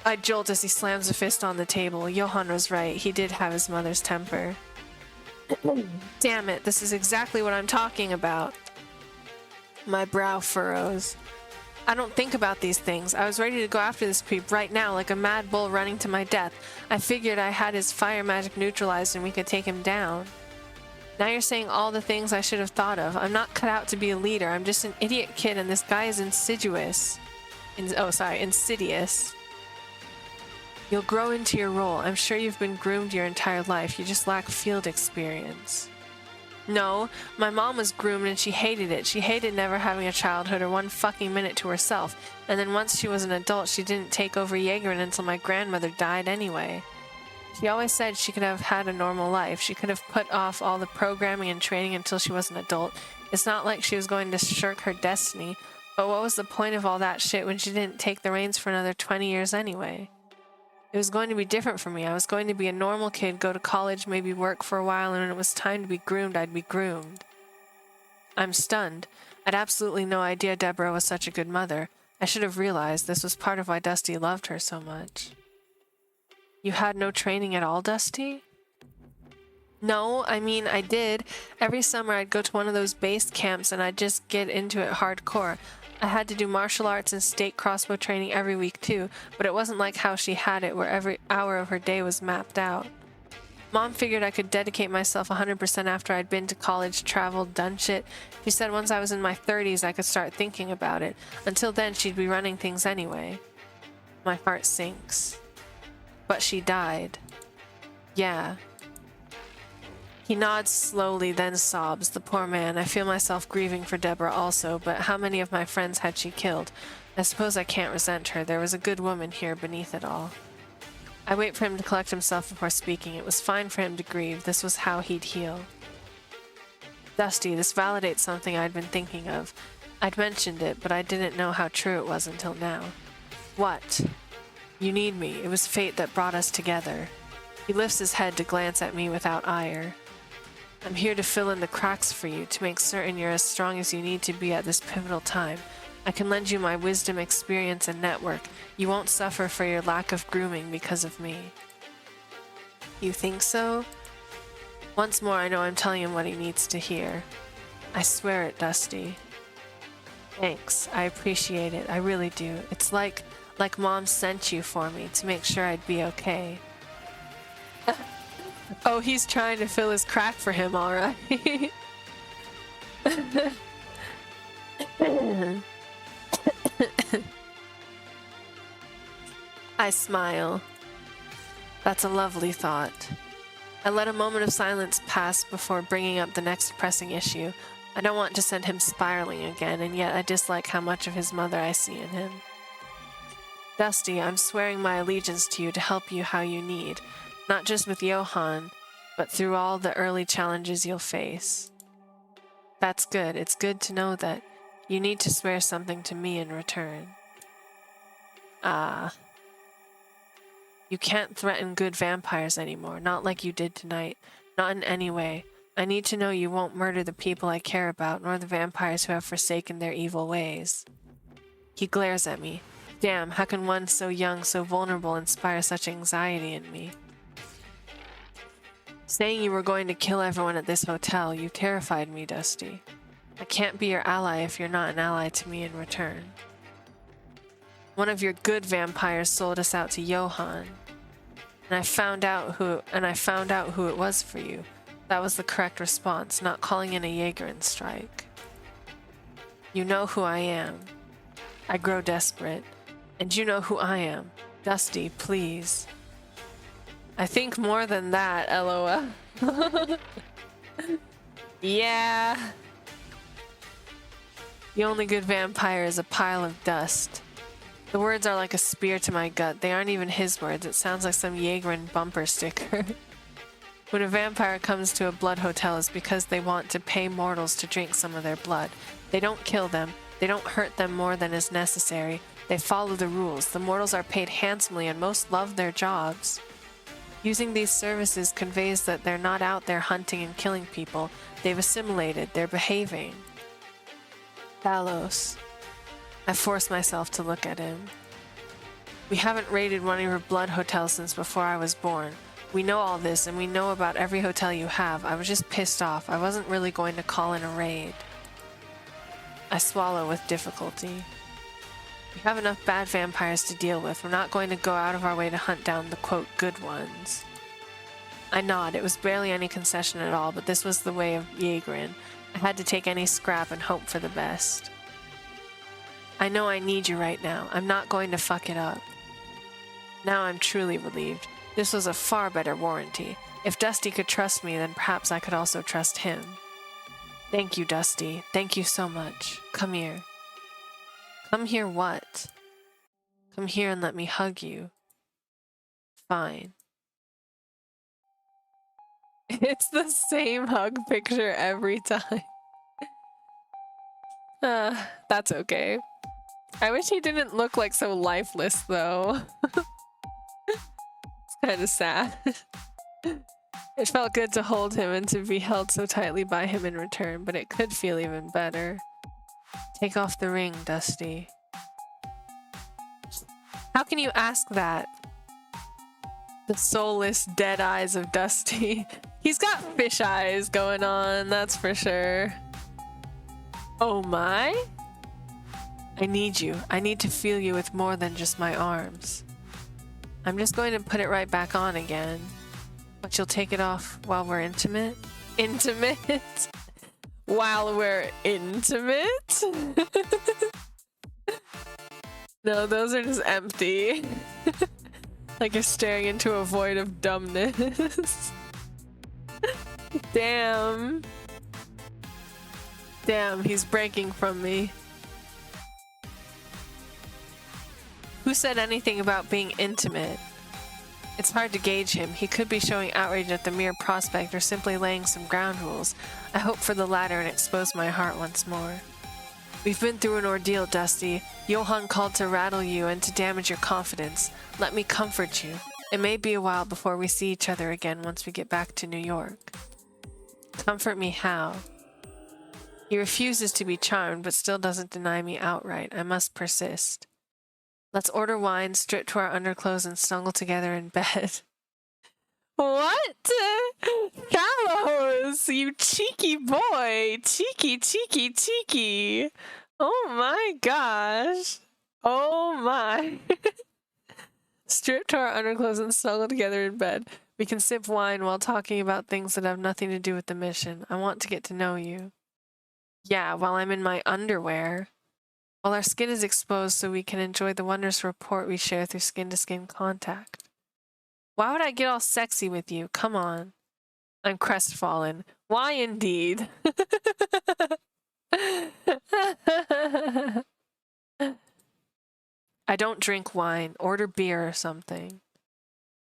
I jolt as he slams a fist on the table. Johann was right. He did have his mother's temper. Damn it, this is exactly what I'm talking about. My brow furrows. I don't think about these things. I was ready to go after this creep right now, like a mad bull running to my death. I figured I had his fire magic neutralized and we could take him down. Now you're saying all the things I should have thought of. I'm not cut out to be a leader. I'm just an idiot kid and this guy is insidious. Insidious. You'll grow into your role. I'm sure you've been groomed your entire life. You just lack field experience. No, my mom was groomed and she hated it. She hated never having a childhood or one fucking minute to herself. And then once she was an adult, she didn't take over Jaegerin until my grandmother died anyway. She always said she could have had a normal life. She could have put off all the programming and training until she was an adult. It's not like she was going to shirk her destiny. But what was the point of all that shit when she didn't take the reins for another 20 years anyway? It was going to be different for me. I was going to be a normal kid, go to college, maybe work for a while, and when it was time to be groomed, I'd be groomed. I'm stunned. I'd absolutely no idea Deborah was such a good mother. I should have realized this was part of why Dusty loved her so much. You had no training at all, Dusty? No, I mean, I did. Every summer I'd go to one of those base camps and I'd just get into it hardcore. I had to do martial arts and state crossbow training every week too, but it wasn't like how she had it, where every hour of her day was mapped out. Mom figured I could dedicate myself 100% after I'd been to college, traveled, done shit. She said once I was in my 30s I could start thinking about it. Until then she'd be running things anyway. My heart sinks. But she died. Yeah. He nods slowly, then sobs. The poor man. I feel myself grieving for Deborah also, but how many of my friends had she killed? I suppose I can't resent her. There was a good woman here beneath it all. I wait for him to collect himself before speaking. It was fine for him to grieve. This was how he'd heal. Dusty, this validates something I'd been thinking of. I'd mentioned it, but I didn't know how true it was until now. What? You need me. It was fate that brought us together. He lifts his head to glance at me without ire. I'm here to fill in the cracks for you, to make certain you're as strong as you need to be at this pivotal time. I can lend you my wisdom, experience, and network. You won't suffer for your lack of grooming because of me. You think so? Once more, I know I'm telling him what he needs to hear. I swear it, Dusty. Thanks. I appreciate it. I really do. It's like Mom sent you for me to make sure I'd be okay. Oh, he's trying to fill his crack for him, all right. I smile. That's a lovely thought. I let a moment of silence pass before bringing up the next pressing issue. I don't want to send him spiraling again, and yet I dislike how much of his mother I see in him. Dusty, I'm swearing my allegiance to you to help you how you need. Not just with Johann, but through all the early challenges you'll face. That's good. It's good to know that you need to swear something to me in return. You can't threaten good vampires anymore, not like you did tonight. Not in any way. I need to know you won't murder the people I care about, nor the vampires who have forsaken their evil ways. He glares at me. Damn, how can one so young, so vulnerable, inspire such anxiety in me? Saying you were going to kill everyone at this hotel, you terrified me, Dusty. I can't be your ally if you're not an ally to me in return. One of your good vampires sold us out to Johann, and I found out who it was for you. That was the correct response, not calling in a Jaegerin strike. You know who I am. I grow desperate. And you know who I am. Dusty, please. I think more than that, LOL. Yeah. The only good vampire is a pile of dust. The words are like a spear to my gut. They aren't even his words. It sounds like some Jaegerin bumper sticker. When a vampire comes to a blood hotel, it's because they want to pay mortals to drink some of their blood. They don't kill them. They don't hurt them more than is necessary. They follow the rules. The mortals are paid handsomely and most love their jobs. Using these services conveys that they're not out there hunting and killing people. They've assimilated. They're behaving. Talos. I force myself to look at him. We haven't raided one of your blood hotels since before I was born. We know all this, and we know about every hotel you have. I was just pissed off. I wasn't really going to call in a raid. I swallow with difficulty. We have enough bad vampires to deal with. We're not going to go out of our way to hunt down the, quote, good ones. I nod. It was barely any concession at all, but this was the way of Yagran. I had to take any scrap and hope for the best. I know I need you right now. I'm not going to fuck it up. Now I'm truly relieved. This was a far better warranty. If Dusty could trust me, then perhaps I could also trust him. Thank you, Dusty. Thank you so much. Come here. Come here what? Come here and let me hug you. Fine. It's the same hug picture every time. That's okay. I wish he didn't look like so lifeless, though. It's kind of sad. It felt good to hold him and to be held so tightly by him in return, but it could feel even better. Take off the ring, Dusty. How can you ask that? The soulless, dead eyes of Dusty. He's got fish eyes going on, that's for sure. Oh my? I need you. I need to feel you with more than just my arms. I'm just going to put it right back on again. But you'll take it off while we're intimate? Intimate? While we're intimate? No, those are just empty. Like you're staring into a void of dumbness. Damn. Damn, he's breaking from me. Who said anything about being intimate? It's hard to gauge him. He could be showing outrage at the mere prospect or simply laying some ground rules. I hope for the latter and expose my heart once more. We've been through an ordeal, Dusty. Johan called to rattle you and to damage your confidence. Let me comfort you. It may be a while before we see each other again once we get back to New York. Comfort me how? He refuses to be charmed, but still doesn't deny me outright. I must persist. Let's order wine, strip to our underclothes, and snuggle together in bed. What? Talos, you cheeky boy. Cheeky, cheeky, cheeky. Oh my gosh. Oh my. Strip to our underclothes and snuggle together in bed. We can sip wine while talking about things that have nothing to do with the mission. I want to get to know you. Yeah, while I'm in my underwear. While our skin is exposed so we can enjoy the wondrous rapport we share through skin-to-skin contact. Why would I get all sexy with you? Come on. I'm crestfallen. Why indeed? I don't drink wine. Order beer or something.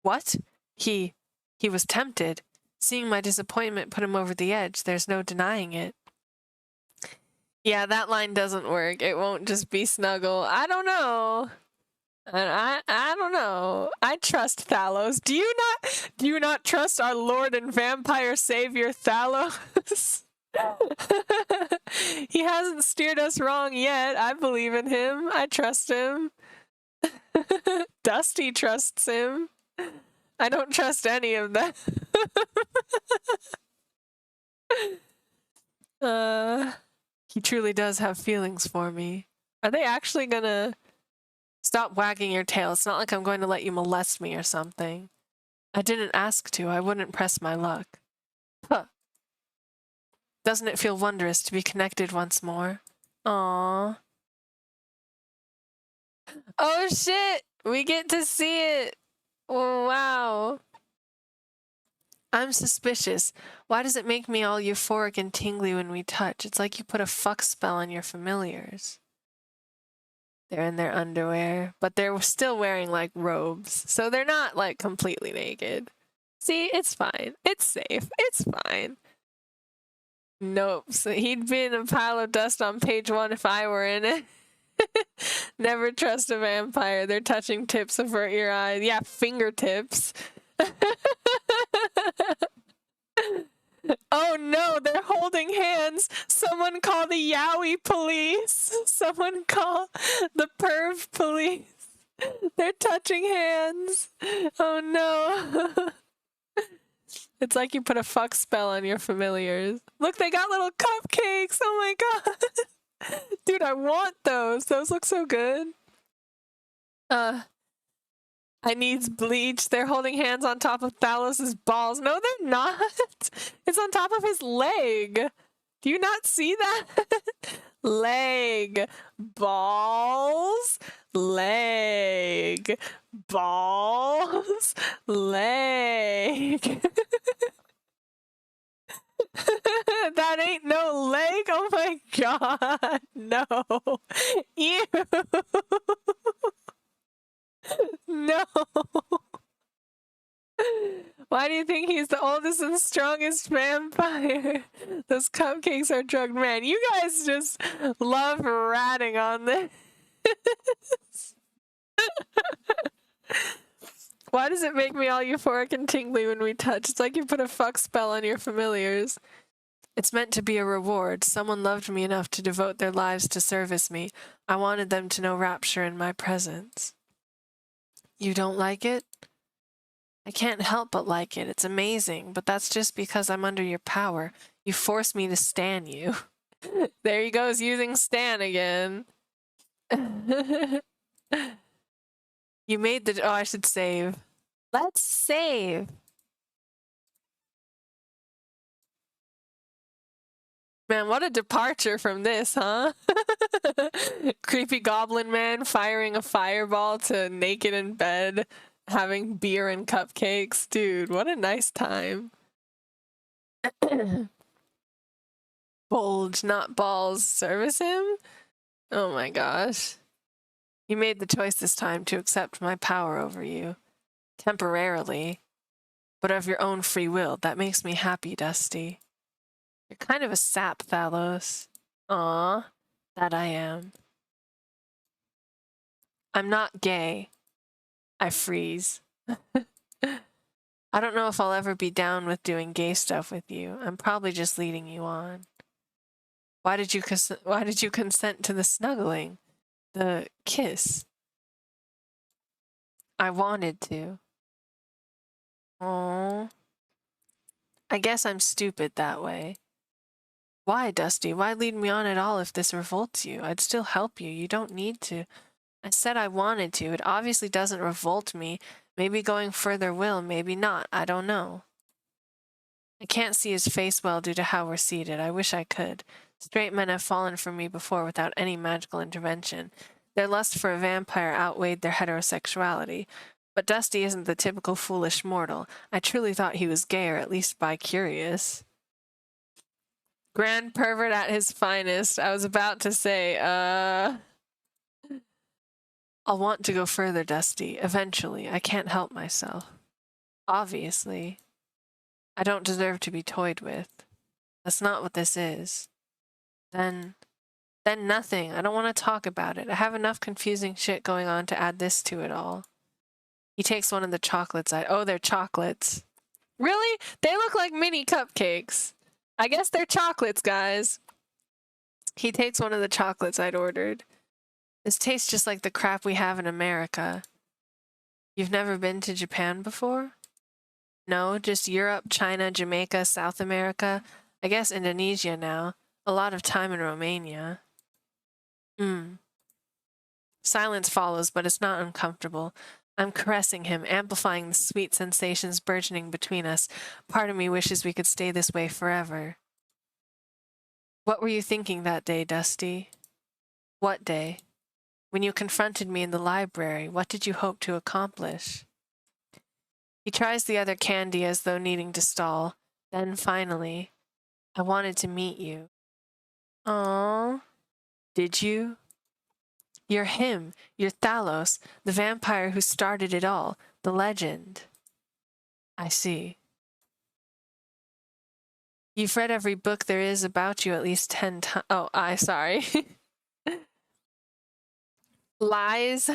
What? He was tempted. Seeing my disappointment put him over the edge. There's no denying it. Yeah, that line doesn't work. It won't just be snuggle. I don't know. I don't know. I trust Talos. Do you not trust our Lord and Vampire Savior Talos? He hasn't steered us wrong yet. I believe in him. I trust him. Dusty trusts him. I don't trust any of them. He truly does have feelings for me. Are they actually gonna stop wagging your tail? It's not like I'm going to let you molest me or something. I didn't ask to. I wouldn't press my luck. Huh. Doesn't it feel wondrous to be connected once more? Aww. Oh shit! We get to see it! Oh, wow. I'm suspicious. Why does it make me all euphoric and tingly when we touch? It's like you put a fuck spell on your familiars. They're in their underwear, but they're still wearing, like, robes. So they're not, like, completely naked. See, it's fine. It's safe. It's fine. Nope. So he'd be in a pile of dust on page 1 if I were in it. Never trust a vampire. They're touching tips of your eyes. Yeah, fingertips. Oh no, they're holding hands. Someone call the Yowie police. Someone call the perv police. They're touching hands. Oh no. It's like you put a fuck spell on your familiars. Look, they got little cupcakes. Oh my god. Dude, I want those. Those look so good. I needs bleach. They're holding hands on top of Thalos's balls. No, they're not. It's on top of his leg. Do you not see that? Leg. Balls. Leg. Balls. Leg. That ain't no leg. Oh my god. No. Ew. No. Why do you think he's the oldest and strongest vampire? Those cupcakes are drugged. Man, you guys just love ratting on this. Why does it make me all euphoric and tingly when we touch? It's like you put a fuck spell on your familiars. It's meant to be a reward. Someone loved me enough to devote their lives to service me. I wanted them to know rapture in my presence. You don't like it? I can't help but like it. It's amazing, but that's just because I'm under your power. You force me to stan you. There he goes using stan again. You made the... Oh, I should save. Let's save. Man, what a departure from this, huh? Creepy goblin man firing a fireball to naked in bed, having beer and cupcakes. Dude, what a nice time. Bulge, not balls. Service him? Oh my gosh. You made the choice this time to accept my power over you. Temporarily. But of your own free will. That makes me happy, Dusty. You're kind of a sap, Thalos. Aw, that I am. I'm not gay. I freeze. I don't know if I'll ever be down with doing gay stuff with you. I'm probably just leading you on. Why did you consent to the snuggling? The kiss? I wanted to. Aww. I guess I'm stupid that way. Why, Dusty? Why lead me on at all if this revolts you? I'd still help you. You don't need to. I said I wanted to. It obviously doesn't revolt me. Maybe going further will, maybe not. I don't know. I can't see his face well due to how we're seated. I wish I could. Straight men have fallen for me before without any magical intervention. Their lust for a vampire outweighed their heterosexuality. But Dusty isn't the typical foolish mortal. I truly thought he was gay, or at least bi-curious. Grand pervert at his finest. I was about to say, I'll want to go further, Dusty. Eventually. I can't help myself. Obviously. I don't deserve to be toyed with. That's not what this is. Then nothing. I don't want to talk about it. I have enough confusing shit going on to add this to it all. He takes one of the chocolates. Oh, they're chocolates. Really? They look like mini cupcakes. I guess they're chocolates, guys. He takes one of the chocolates I'd ordered. This tastes just like the crap we have in America. You've never been to Japan before? No, just Europe, China, Jamaica, South America. I guess Indonesia now. A lot of time in Romania. Silence follows, but it's not uncomfortable. I'm caressing him, amplifying the sweet sensations burgeoning between us. Part of me wishes we could stay this way forever. What were you thinking that day, Dusty? What day? When you confronted me in the library, what did you hope to accomplish? He tries the other candy as though needing to stall. Then finally, I wanted to meet you. Aww. Did you? You're him. You're Thalos, the vampire who started it all. The legend. I see. You've read every book there is about you at least 10 times. Oh, sorry. Lies?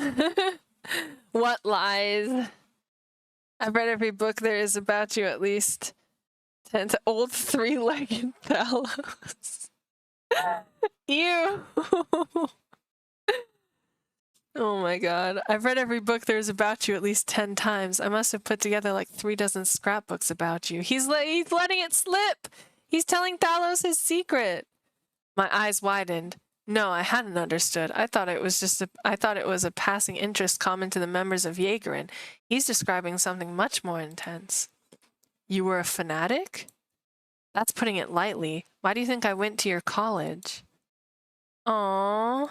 What lies? I've read every book there is about you at least 10 times. Old three-legged Thalos. Ew. Oh my god. I've read every book there's about you at least 10 times. I must have put together like 3 dozen scrapbooks about you. He's letting it slip! He's telling Talos his secret! My eyes widened. No, I hadn't understood. I thought it was a passing interest common to the members of Jaegerin. He's describing something much more intense. You were a fanatic? That's putting it lightly. Why do you think I went to your college? Aww.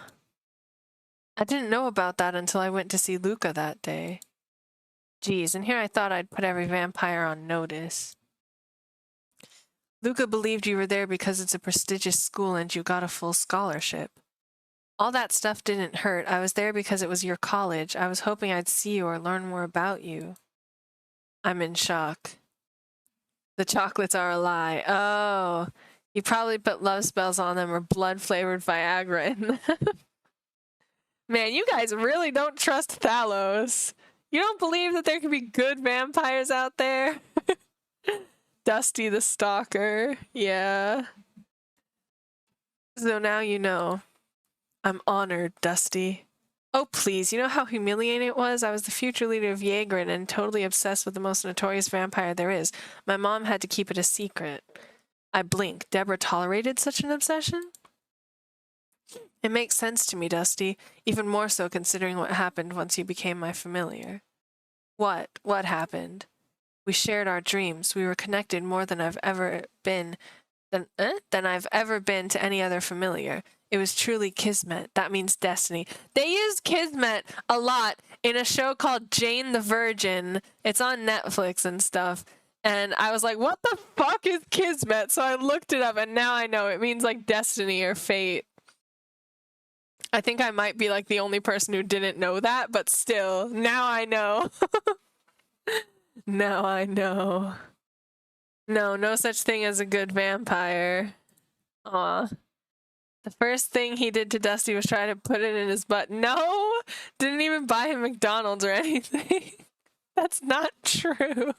I didn't know about that until I went to see Luca that day. Geez, and here I thought I'd put every vampire on notice. Luca believed you were there because it's a prestigious school and you got a full scholarship. All that stuff didn't hurt. I was there because it was your college. I was hoping I'd see you or learn more about you. I'm in shock. The chocolates are a lie. Oh, you probably put love spells on them or blood-flavored Viagra in them. Man, you guys really don't trust Talos. You don't believe that there could be good vampires out there? Dusty the Stalker. Yeah. So now you know. I'm honored, Dusty. Oh, please. You know how humiliating it was? I was the future leader of Jaegerin and totally obsessed with the most notorious vampire there is. My mom had to keep it a secret. I blinked. Deborah tolerated such an obsession? It makes sense to me, Dusty. Even more so considering what happened once you became my familiar. What? What happened? We shared our dreams. We were connected more than I've ever been to any other familiar. It was truly kismet. That means destiny. They used kismet a lot in a show called Jane the Virgin. It's on Netflix and stuff. And I was like, what the fuck is kismet? So I looked it up and now I know it means like destiny or fate. I think I might be like the only person who didn't know that, but still, now I know. Now I know. No, no such thing as a good vampire. Aw. The first thing he did to Dusty was try to put it in his butt. No! Didn't even buy him McDonald's or anything. That's not true.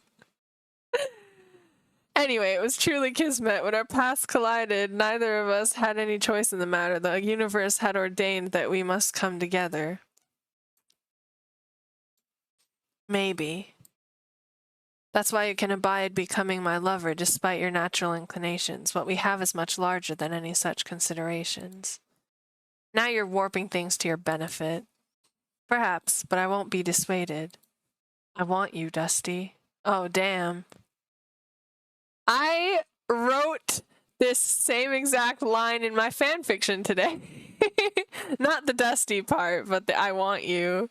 Anyway, it was truly kismet. When our paths collided, neither of us had any choice in the matter. The universe had ordained that we must come together. Maybe. That's why you can abide becoming my lover despite your natural inclinations. What we have is much larger than any such considerations. Now you're warping things to your benefit. Perhaps, but I won't be dissuaded. I want you, Dusty. Oh, damn. I wrote this same exact line in my fanfiction today. Not the Dusty part, but the I want you.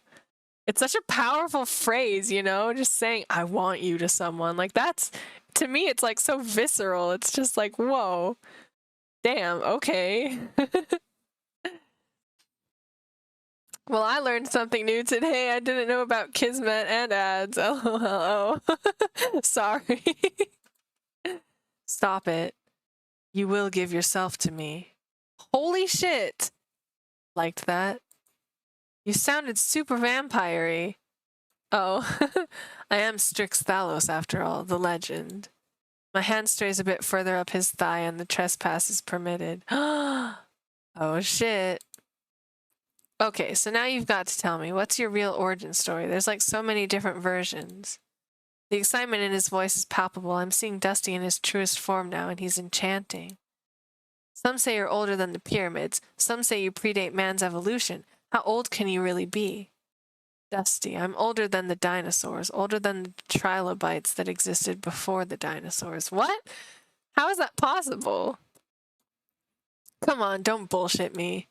It's such a powerful phrase, you know, just saying I want you to someone. Like that's, to me, it's like so visceral. It's just like, whoa, damn, okay. Well, I learned something new today. I didn't know about kismet and ads. LOL. Sorry. Stop it. You will give yourself to me. Holy shit. Liked that. You sounded super vampire-y. Oh, I am Strix Thalos after all, the legend. My hand strays a bit further up his thigh and the trespass is permitted. Oh shit. Okay, so now you've got to tell me, what's your real origin story? There's like so many different versions. The excitement in his voice is palpable. I'm seeing Dusty in his truest form now, and he's enchanting. Some say you're older than the pyramids. Some say you predate man's evolution. How old can you really be? Dusty, I'm older than the dinosaurs, older than the trilobites that existed before the dinosaurs. What? How is that possible? Come on, don't bullshit me.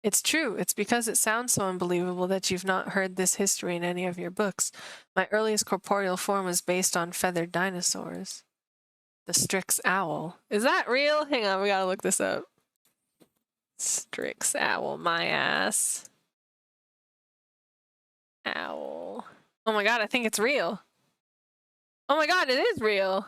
It's true. It's because it sounds so unbelievable that you've not heard this history in any of your books. My earliest corporeal form was based on feathered dinosaurs. The Strix owl. Is that real? Hang on, we gotta look this up. Strix owl, my ass. Owl. Oh my god, I think it's real. Oh my god, it is real.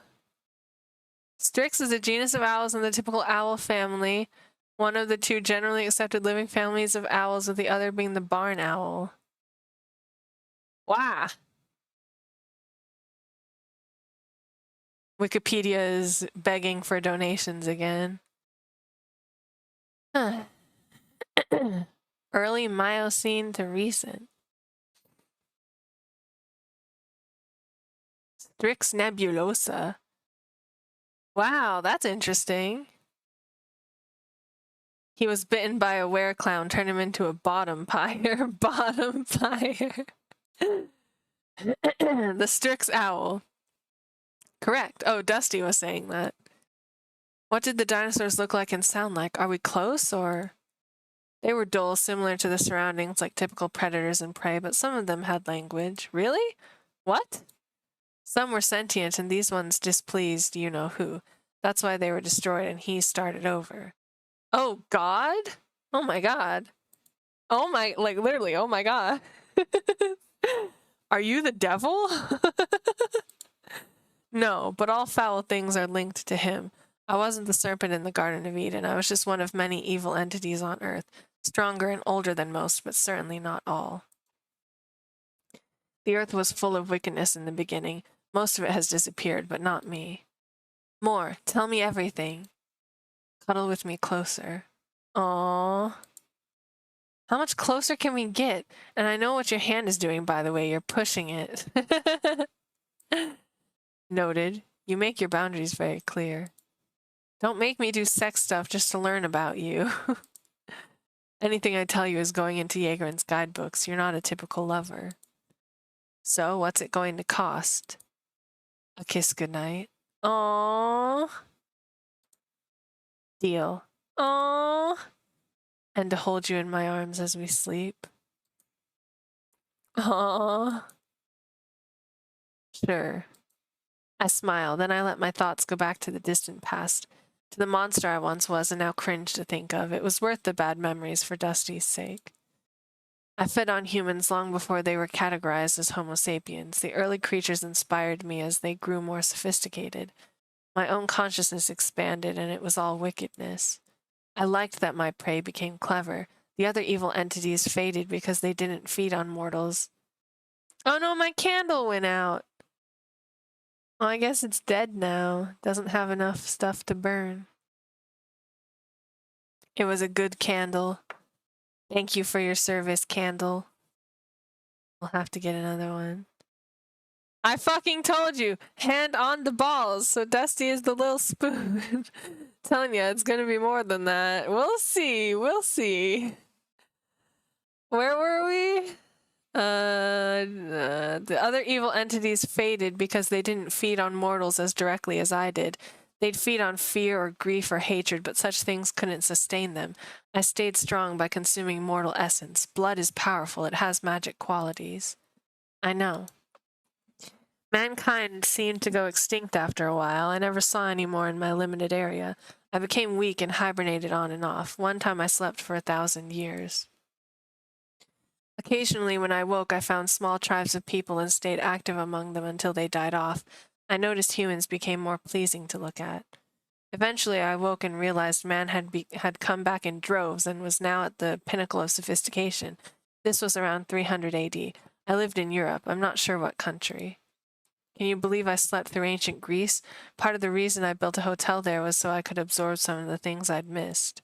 Strix is a genus of owls in the typical owl family, one of the 2 generally accepted living families of owls, with the other being the barn owl. Wow. Wikipedia is begging for donations again. Huh. Early Miocene to recent. Strix nebulosa. Wow, that's interesting. He was bitten by a were-clown, turned him into a bottom pyre. Bottom pyre. The Strix owl. Correct. Oh, Dusty was saying that. What did the dinosaurs look like and sound like? Are we close, or...? They were dull, similar to the surroundings, like typical predators and prey, but some of them had language. Really? What? Some were sentient, and these ones displeased you-know-who. That's why they were destroyed, and he started over. Oh, God? Oh, my God. Oh, my... Like, literally, oh, my God. Are you the devil? No, but all foul things are linked to him. I wasn't the serpent in the Garden of Eden. I was just one of many evil entities on Earth, stronger and older than most, but certainly not all. The Earth was full of wickedness in the beginning. Most of it has disappeared, but not me. More. Tell me everything. Cuddle with me closer. Aww. How much closer can we get? And I know what your hand is doing, by the way. You're pushing it. Noted. You make your boundaries very clear. Don't make me do sex stuff just to learn about you. Anything I tell you is going into Jaeger's guidebooks. You're not a typical lover. So, what's it going to cost? A kiss goodnight. Aww. Deal. Aww. And to hold you in my arms as we sleep. Aww. Sure. I smile, then I let my thoughts go back to the distant past, to the monster I once was and now cringe to think of. It was worth the bad memories for Dusty's sake. I fed on humans long before they were categorized as Homo sapiens. The early creatures inspired me as they grew more sophisticated. My own consciousness expanded, and it was all wickedness. I liked that my prey became clever. The other evil entities faded because they didn't feed on mortals. Oh no, my candle went out! Well, I guess it's dead now. Doesn't have enough stuff to burn. It was a good candle. Thank you for your service, candle. We'll have to get another one. I fucking told you! Hand on the balls, so Dusty is the little spoon. Telling you, it's gonna be more than that. We'll see, we'll see. Where were we? The other evil entities faded because they didn't feed on mortals as directly as I did. They'd feed on fear or grief or hatred, but such things couldn't sustain them. I stayed strong by consuming mortal essence. Blood is powerful. It has magic qualities. I know. Mankind seemed to go extinct after a while. I never saw any more in my limited area. I became weak and hibernated on and off. One time I slept for 1,000 years. Occasionally, when I woke, I found small tribes of people and stayed active among them until they died off. I noticed humans became more pleasing to look at. Eventually, I woke and realized man had come back in droves and was now at the pinnacle of sophistication. This was around 300 AD. I lived in Europe. I'm not sure what country. Can you believe I slept through ancient Greece? Part of the reason I built a hotel there was so I could absorb some of the things I'd missed.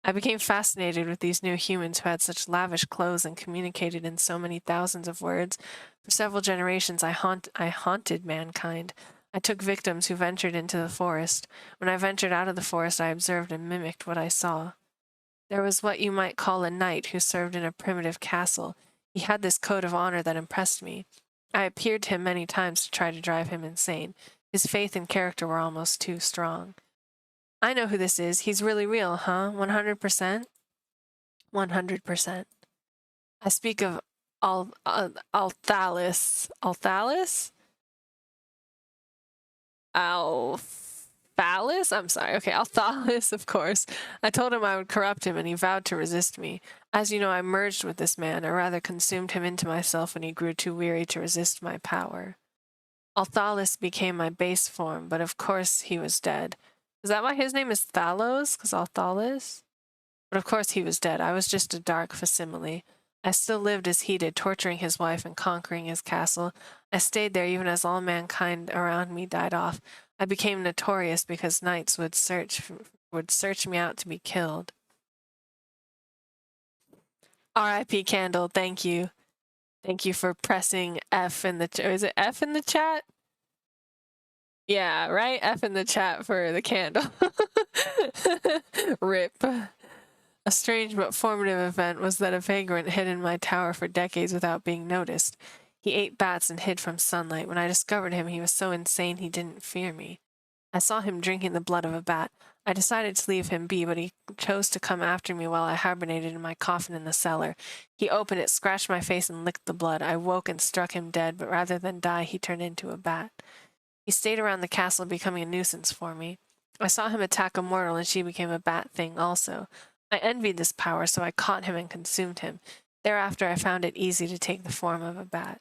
I became fascinated with these new humans who had such lavish clothes and communicated in so many thousands of words. For several generations, I haunted mankind. I took victims who ventured into the forest. When I ventured out of the forest, I observed and mimicked what I saw. There was what you might call a knight who served in a primitive castle. He had this code of honor that impressed me. I appeared to him many times to try to drive him insane. His faith and character were almost too strong. I know who this is. He's really real, huh? 100%? 100%. I speak of Althalis. Althalis? Althalis? I'm sorry. Okay, Althalis, of course. I told him I would corrupt him, and he vowed to resist me. As you know, I merged with this man, or rather consumed him into myself when he grew too weary to resist my power. Althalis became my base form, but of course he was dead. Is that why his name is Thalos? Because Althalis? But of course he was dead. I was just a dark facsimile. I still lived as he did, torturing his wife and conquering his castle. I stayed there even as all mankind around me died off. I became notorious because knights would search me out to be killed. R.I.P. Candle, thank you. Thank you for pressing F in the is it F in the chat? Yeah, right? F in the chat for the candle. RIP. A strange but formative event was that a vagrant hid in my tower for decades without being noticed. He ate bats and hid from sunlight. When I discovered him, he was so insane he didn't fear me. I saw him drinking the blood of a bat. I decided to leave him be, but he chose to come after me while I hibernated in my coffin in the cellar. He opened it, scratched my face, and licked the blood. I woke and struck him dead, but rather than die, he turned into a bat. He stayed around the castle, becoming a nuisance for me. I saw him attack a mortal, and she became a bat thing also. I envied this power, so I caught him and consumed him. Thereafter, I found it easy to take the form of a bat.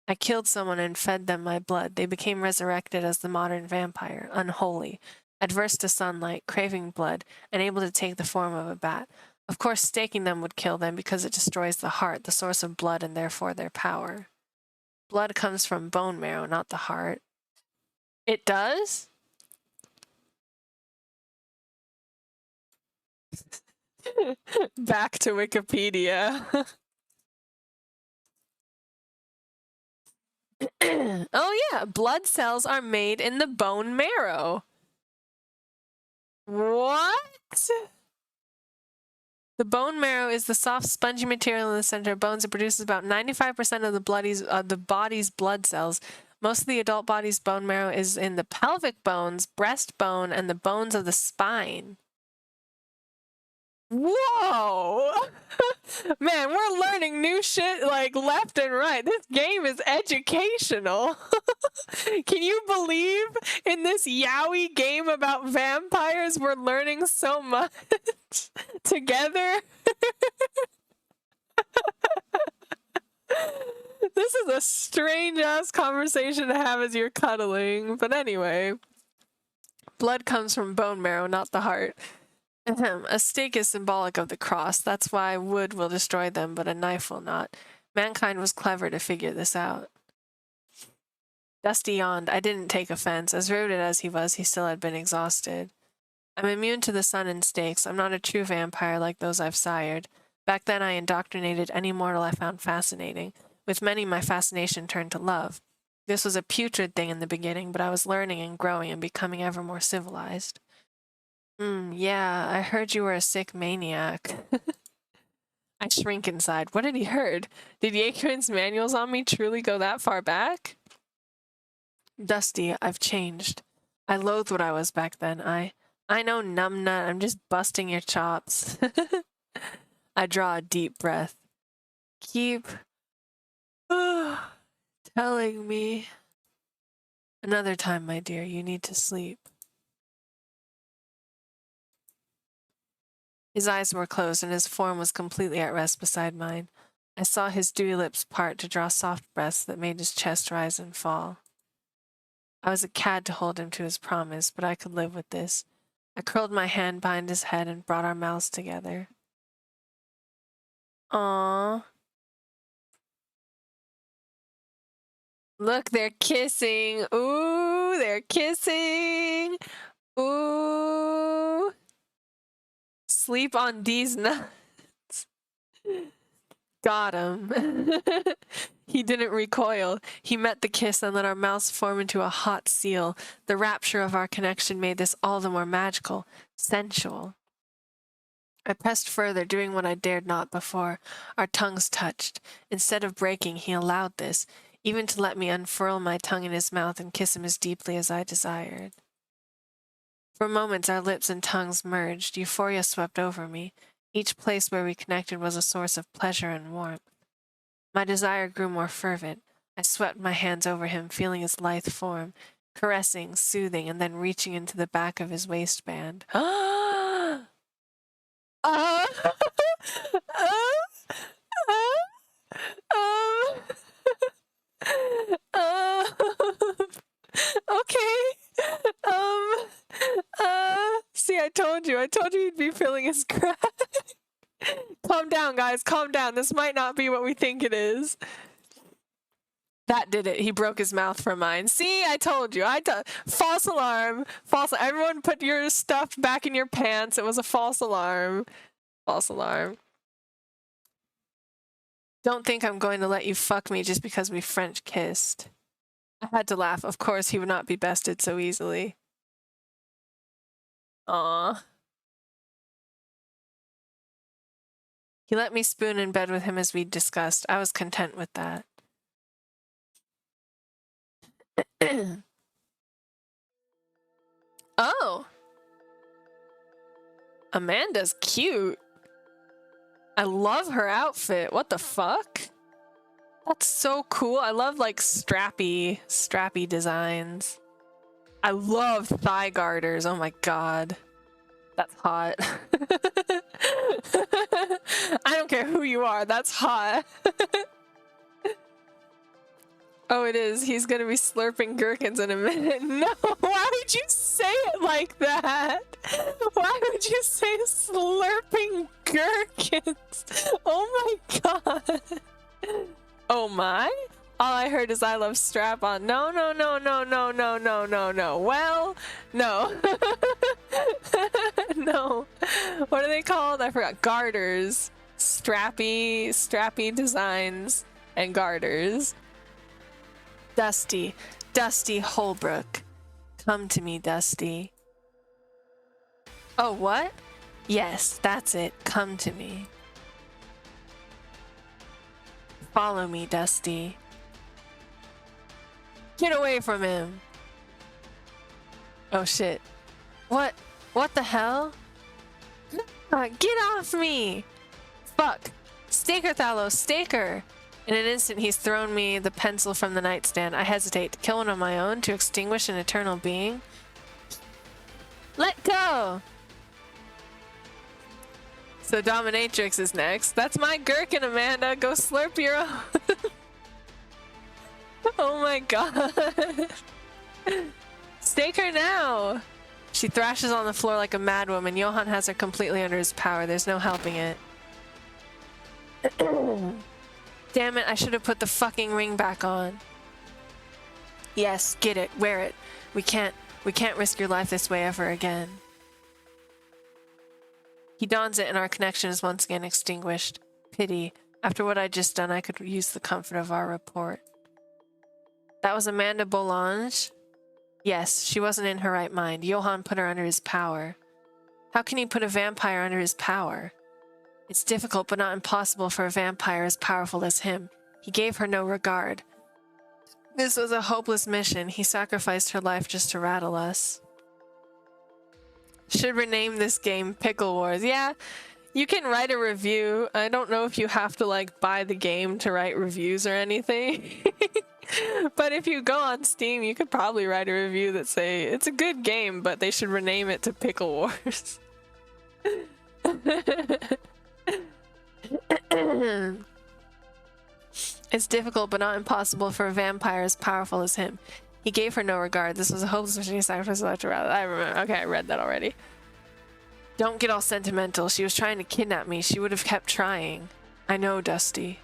I killed someone and fed them my blood. They became resurrected as the modern vampire, unholy, adverse to sunlight, craving blood, and able to take the form of a bat. Of course, staking them would kill them because it destroys the heart, the source of blood, and therefore their power. Blood comes from bone marrow, not the heart. It does? Back to Wikipedia. Oh yeah, blood cells are made in the bone marrow. What? The bone marrow is the soft, spongy material in the center of bones. It produces about 95% of the body's blood cells. Most of the adult body's bone marrow is in the pelvic bones, breastbone, and the bones of the spine. Whoa! Man, we're learning new shit like left and right. This game is educational. Can you believe in this yaoi game about vampires we're learning so much together? This is a strange-ass conversation to have as you're cuddling. But anyway, blood comes from bone marrow, not the heart. A stake is symbolic of the cross. That's why wood will destroy them, but a knife will not. Mankind was clever to figure this out. Dusty yawned. I didn't take offense. As rooted as he was, he still had been exhausted. I'm immune to the sun and stakes. I'm not a true vampire like those I've sired. Back then I indoctrinated any mortal I found fascinating. With many, my fascination turned to love. This was a putrid thing in the beginning, but I was learning and growing and becoming ever more civilized. Yeah, I heard you were a sick maniac. I shrink inside. What had he heard? Did Yakuin's manuals on me truly go that far back? Dusty, I've changed. I loathe what I was back then. I know, numbnut. I'm just busting your chops. I draw a deep breath. Keep telling me. Another time, my dear, you need to sleep. His eyes were closed, and his form was completely at rest beside mine. I saw his dewy lips part to draw soft breaths that made his chest rise and fall. I was a cad to hold him to his promise, but I could live with this. I curled my hand behind his head and brought our mouths together. Aww. Look, they're kissing. Ooh, they're kissing. Ooh. Sleep on these nuts. Got him. He didn't recoil. He met the kiss and let our mouths form into a hot seal. The rapture of our connection made this all the more magical, sensual. I pressed further, doing what I dared not before. Our tongues touched. Instead of breaking, he allowed this, even to let me unfurl my tongue in his mouth and kiss him as deeply as I desired. For moments, our lips and tongues merged. Euphoria swept over me. Each place where we connected was a source of pleasure and warmth. My desire grew more fervent. I swept my hands over him, feeling his lithe form, caressing, soothing, and then reaching into the back of his waistband. See, I told you he'd be feeling his crack. Calm down, guys, calm down. This might not be what we think it is. That did it. He broke his mouth for mine. See, I told you. False alarm. Everyone put your stuff back in your pants. It was a false alarm. False alarm. Don't think I'm going to let you fuck me just because we French kissed. I had to laugh. Of course, he would not be bested so easily. Aww. He let me spoon in bed with him as we discussed. I was content with that. Oh. Amanda's cute. I love her outfit. What the fuck? That's so cool. I love like strappy designs. I love thigh garters. Oh my god. That's hot. I don't care who you are. That's hot. Oh, it is. He's gonna be slurping gherkins in a minute. No, why would you say it like that? Why would you say slurping gherkins? Oh my god. Oh my? All I heard is I love strap-on. No, no, no, no, no, no, no, no, no. Well, no. No. What are they called? I forgot. Garters. Strappy designs and garters. Dusty Holbrook. Come to me, Dusty. Oh, what? Yes, that's it. Come to me. Follow me, Dusty. Get away from him. Oh shit. What the hell? Get off me! Fuck. Staker, Thalos, Staker! In an instant, he's thrown me the pencil from the nightstand. I hesitate. To kill one of my own? To extinguish an eternal being? Let go! So Dominatrix is next. That's my gherkin, Amanda. Go slurp your own. Oh my god. Stake her now! She thrashes on the floor like a madwoman. Johan has her completely under his power. There's no helping it. Damn it, I should have put the fucking ring back on. Yes, get it. Wear it. We can't risk your life this way ever again. He dons it and our connection is once again extinguished. Pity. After what I'd just done, I could use the comfort of our rapport. That was Amanda Bolange? Yes, she wasn't in her right mind. Johan put her under his power. How can he put a vampire under his power? It's difficult but not impossible for a vampire as powerful as him. He gave her no regard. This was a hopeless mission. He sacrificed her life just to rattle us. Should rename this game Pickle Wars. Yeah, you can write a review. I don't know if you have to like buy the game to write reviews or anything. But if you go on Steam, you could probably write a review that say it's a good game, but they should rename it to Pickle Wars. It's difficult but not impossible for a vampire as powerful as him. He gave her no regard. This was a hopeless mission. He sacrificed life to rather. I remember. Okay, I read that already. Don't get all sentimental. She was trying to kidnap me. She would have kept trying. I know, Dusty.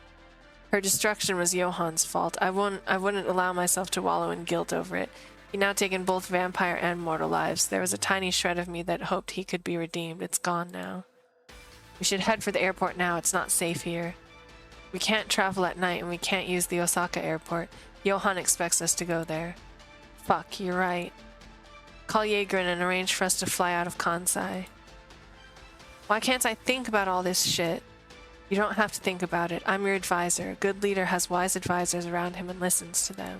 Her destruction was Johan's fault. I wouldn't allow myself to wallow in guilt over it. He'd now taken both vampire and mortal lives. There was a tiny shred of me that hoped he could be redeemed. It's gone now. We should head for the airport now. It's not safe here. We can't travel at night and we can't use the Osaka airport. Johan expects us to go there. Fuck, you're right. Call Jaegrin and arrange for us to fly out of Kansai. Why can't I think about all this shit? You don't have to think about it. I'm your advisor. A good leader has wise advisors around him and listens to them.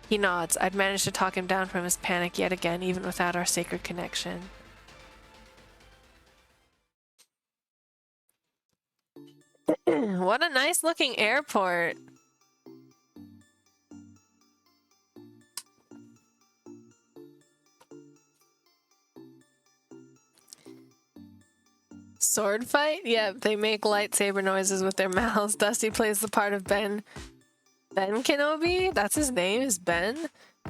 He nods. I'd managed to talk him down from his panic yet again, even without our sacred connection. What a nice looking airport. Sword fight? Yeah, they make lightsaber noises with their mouths. Dusty plays the part of Ben Kenobi? That's his name, is Ben?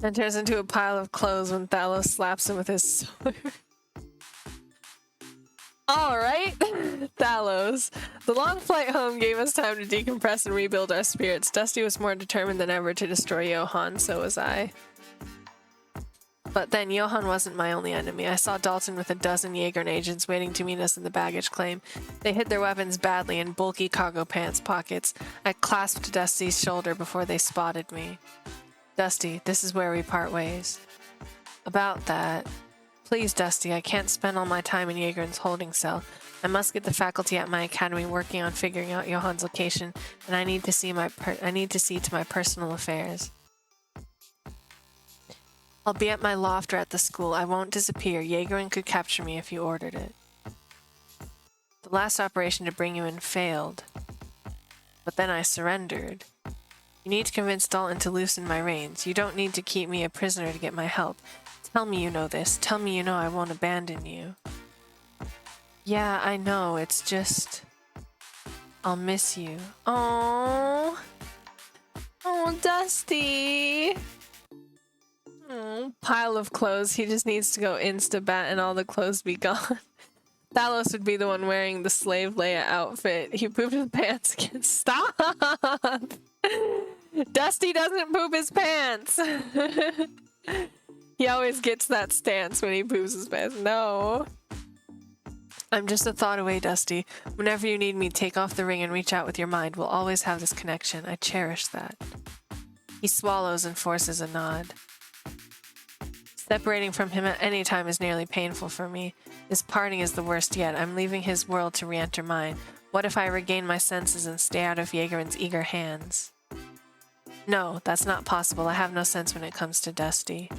And turns into a pile of clothes when Thalos slaps him with his sword. Alright, Thalos. The long flight home gave us time to decompress and rebuild our spirits. Dusty was more determined than ever to destroy Johan, so was I. But then Johann wasn't my only enemy. I saw Dalton with a dozen Jaeger agents waiting to meet us in the baggage claim. They hid their weapons badly in bulky cargo pants pockets. I clasped Dusty's shoulder before they spotted me. Dusty, this is where we part ways. About that. Please, Dusty, I can't spend all my time in Jaegern's holding cell. I must get the faculty at my academy working on figuring out Johann's location, and I need to see to my personal affairs. I'll be at my loft or at the school. I won't disappear. Jaegern could capture me if you ordered it. The last operation to bring you in failed. But then I surrendered. You need to convince Dalton to loosen my reins. You don't need to keep me a prisoner to get my help. Tell me you know this. Tell me you know I won't abandon you. Yeah, I know. It's just... I'll miss you. Oh, Dusty! Pile of clothes. He just needs to go insta-bat and all the clothes be gone. Thalos would be the one wearing the slave Leia outfit. He pooped his pants again. Stop! Dusty doesn't poop his pants! He always gets that stance when he poops his pants. No. I'm just a thought away, Dusty. Whenever you need me, take off the ring and reach out with your mind. We'll always have this connection. I cherish that. He swallows and forces a nod. Separating from him at any time is nearly painful for me. This parting is the worst yet. I'm leaving his world to re-enter mine. What if I regain my senses and stay out of Jaegern's eager hands? No, that's not possible. I have no sense when it comes to Dusty.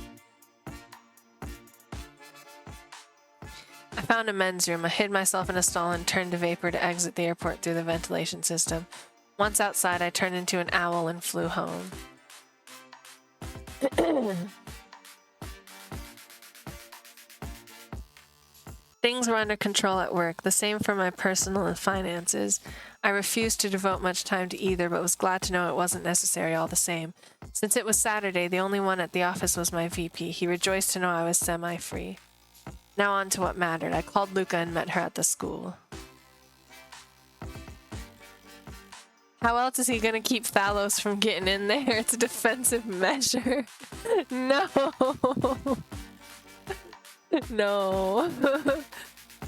I found a men's room. I hid myself in a stall and turned to vapor to exit the airport through the ventilation system. Once outside, I turned into an owl and flew home. Things were under control at work, the same for my personal and finances. I refused to devote much time to either, but was glad to know it wasn't necessary all the same. Since it was Saturday, the only one at the office was my VP. He rejoiced to know I was semi-free. Now on to what mattered. I called Luca and met her at the school. How else is he gonna keep Thalos from getting in there? It's a defensive measure. No. No.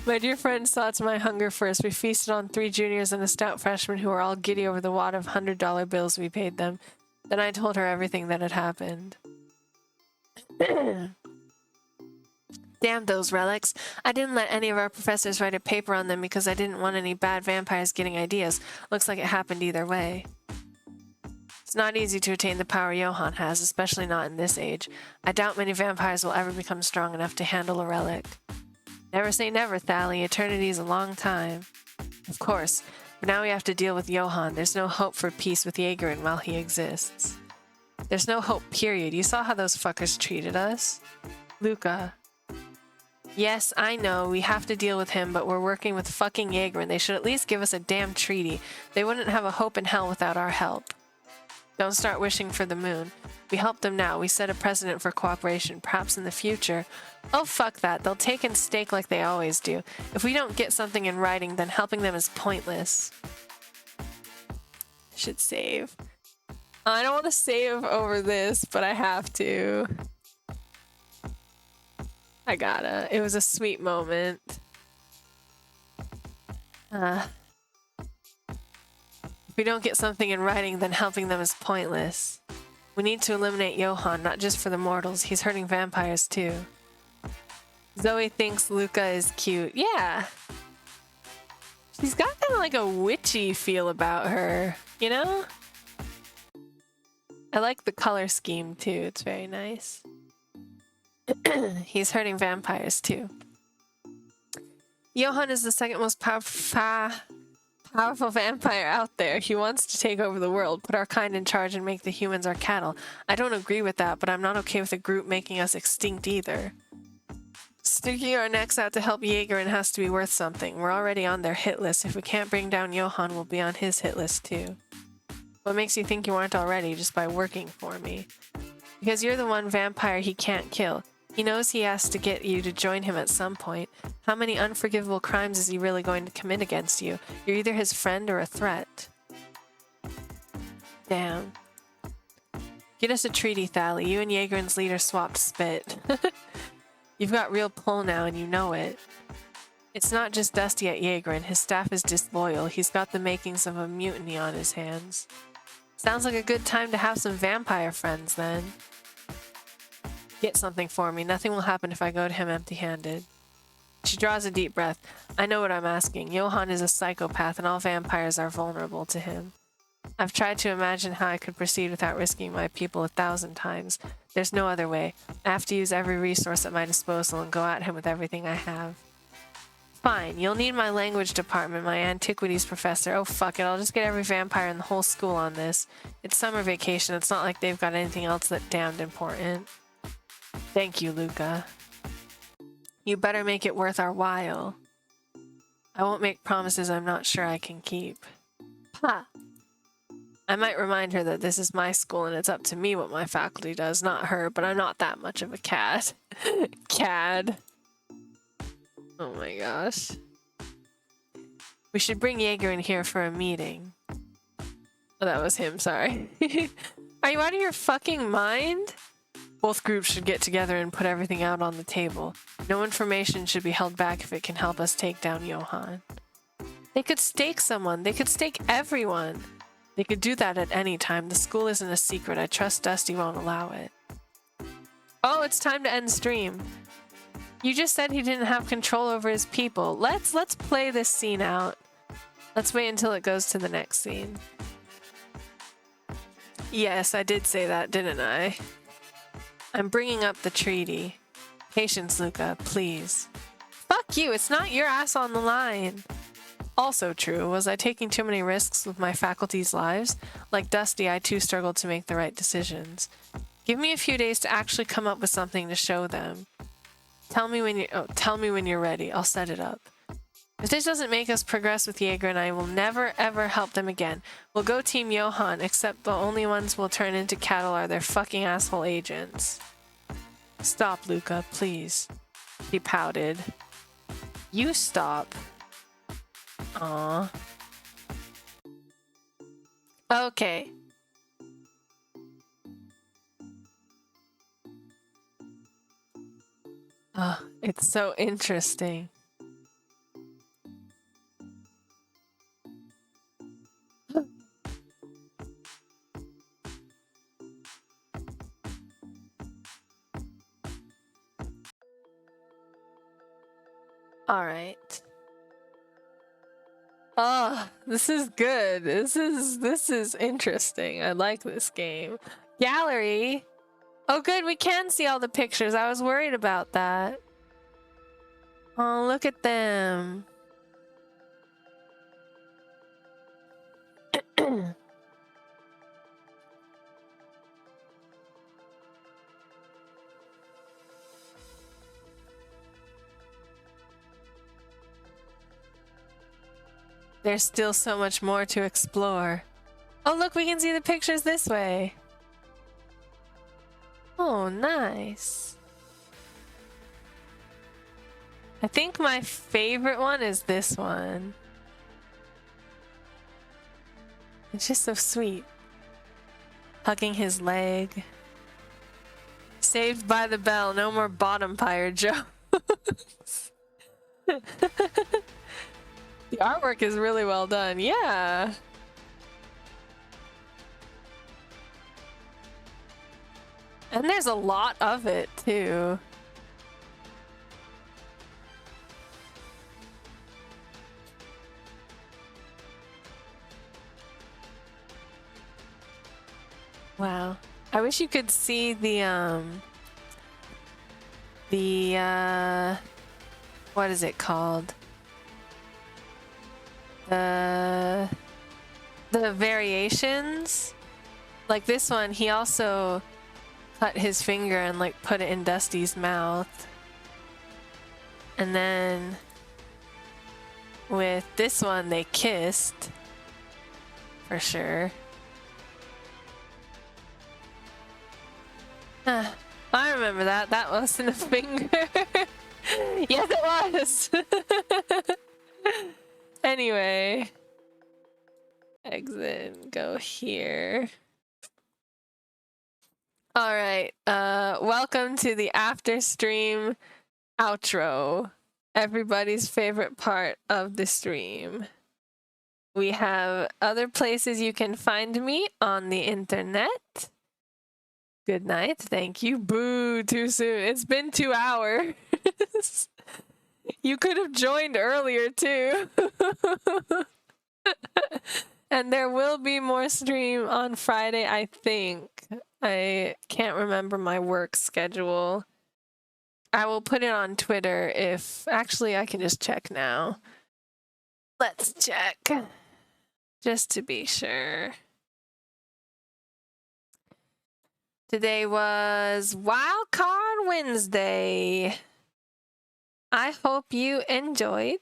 My dear friend saw to my hunger first. We feasted on 3 juniors and a stout freshman who were all giddy over the wad of $100 bills we paid them. Then I told her everything that had happened. Damn those relics. I didn't let any of our professors write a paper on them because I didn't want any bad vampires getting ideas. Looks like it happened either way. It's not easy to attain the power Johann has, especially not in this age. I doubt many vampires will ever become strong enough to handle a relic. Never say never, Thali. Eternity's a long time. Of course, but now we have to deal with Johann. There's no hope for peace with Jaegern while he exists. There's no hope, period. You saw how those fuckers treated us. Luca. Yes, I know, we have to deal with him, but we're working with fucking Jaegern. They should at least give us a damn treaty. They wouldn't have a hope in hell without our help. Don't start wishing for the moon. We help them now. We set a precedent for cooperation. Perhaps in the future. Oh, fuck that. They'll take and stake like they always do. If we don't get something in writing, then helping them is pointless. I should save. I don't want to save over this, but I have to. I gotta. It was a sweet moment. If we don't get something in writing, then helping them is pointless. We need to eliminate Johann, not just for the mortals. He's hurting vampires too. Zoe thinks Luca is cute. Yeah. She's got kind of like a witchy feel about her, you know? I like the color scheme too. It's very nice. He's hurting vampires too. Johann is the second most powerful vampire out there. He wants to take over the world, put our kind in charge, and make the humans our cattle. I don't agree with that, but I'm not okay with a group making us extinct either. Sticking our necks out to help Jaegern has to be worth something. We're already on their hit list. If we can't bring down Johann, we'll be on his hit list too. What makes you think you aren't already just by working for me? Because you're the one vampire he can't kill. He knows he has to get you to join him at some point. How many unforgivable crimes is he really going to commit against you? You're either his friend or a threat. Damn. Get us a treaty, Thali. You and Yagran's leader swapped spit. You've got real pull now and you know it. It's not just Dusty at Yagran. His staff is disloyal. He's got the makings of a mutiny on his hands. Sounds like a good time to have some vampire friends, then. Get something for me. Nothing will happen if I go to him empty-handed. She draws a deep breath. I know what I'm asking. Johann is a psychopath, and all vampires are vulnerable to him. I've tried to imagine how I could proceed without risking my people 1,000 times. There's no other way. I have to use every resource at my disposal and go at him with everything I have. Fine, you'll need my language department, my antiquities professor. Oh, fuck it, I'll just get every vampire in the whole school on this. It's summer vacation, it's not like they've got anything else that's damned important. Thank you, Luca. You better make it worth our while. I won't make promises I'm not sure I can keep. Ha! I might remind her that this is my school and it's up to me what my faculty does, not her, but I'm not that much of a cad. Cad. Oh my gosh. We should bring Jaeger in here for a meeting. Oh, that was him, sorry. Are you out of your fucking mind? Both groups should get together and put everything out on the table. No information should be held back if it can help us take down Johann. They could stake someone. They could stake everyone. They could do that at any time. The school isn't a secret. I trust Dusty won't allow it. Oh, it's time to end stream. You just said he didn't have control over his people. Let's play this scene out. Let's wait until it goes to the next scene. Yes, I did say that, didn't I? I'm bringing up the treaty. Patience, Luca, please. Fuck you, it's not your ass on the line. Also true, was I taking too many risks with my faculty's lives? Like Dusty, I too struggled to make the right decisions. Give me a few days to actually come up with something to show them. Tell me when you're ready. I'll set it up. If this doesn't make us progress with Jaeger, and I will never ever help them again. We'll go Team Johann, except the only ones we'll turn into cattle are their fucking asshole agents. Stop, Luca, please. He pouted. You stop. Aww. Okay. Oh, it's so interesting. All right. Oh, this is good. This is interesting. I like this game. Gallery. Oh, good. We can see all the pictures. I was worried about that. Oh, look at them. There's still so much more to explore. Oh, look, we can see the pictures this way. Oh, nice. I think my favorite one is this one. It's just so sweet. Hugging his leg. Saved by the bell. No more bottom pyre jokes. The artwork is really well done. Yeah. And there's a lot of it, too. Wow. I wish you could see the what is it called? The variations. Like this one, he also cut his finger and like put it in Dusty's mouth. And then with this one, they kissed. For sure. I remember that. That wasn't a finger. Yes, it was. Anyway. Exit. Go here. All right. Welcome to the after stream outro. Everybody's favorite part of the stream. We have other places you can find me on the internet. Good night. Thank you. Boo, too soon. It's been 2 hours. You could have joined earlier too. And there will be more stream on Friday, I think. I can't remember my work schedule. I will put it on Twitter if... Actually, I can just check now. Let's check. Just to be sure. Today was Wildcard Wednesday. I hope you enjoyed.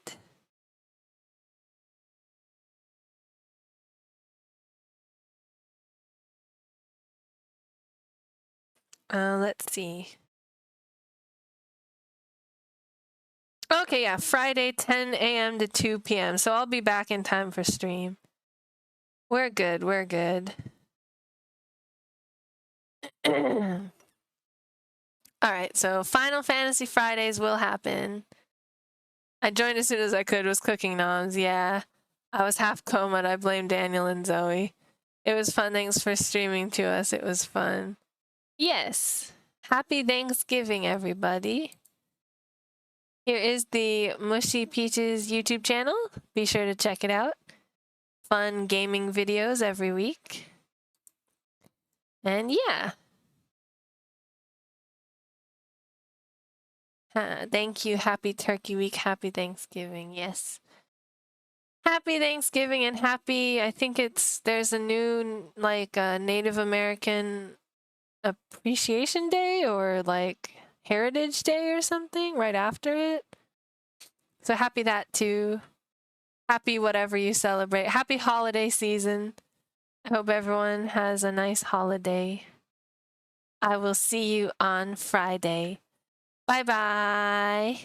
Let's see. Okay, yeah, Friday, 10 a.m. to 2 p.m. So I'll be back in time for stream. We're good, we're good. All right, so Final Fantasy Fridays will happen. I joined as soon as I could, was cooking noms, yeah. I was half comaed, I blame Daniel and Zoe. It was fun, thanks for streaming to us, it was fun. Yes, happy Thanksgiving, everybody. Here is the Mushy Peaches YouTube channel. Be sure to check it out. Fun gaming videos every week. And yeah. Thank you. Happy Turkey Week. Happy Thanksgiving. Yes. Happy Thanksgiving and happy, I think there's a new, like, Native American Appreciation Day or, like, Heritage Day or something right after it. So happy that too. Happy whatever you celebrate. Happy holiday season. I hope everyone has a nice holiday. I will see you on Friday. Bye-bye.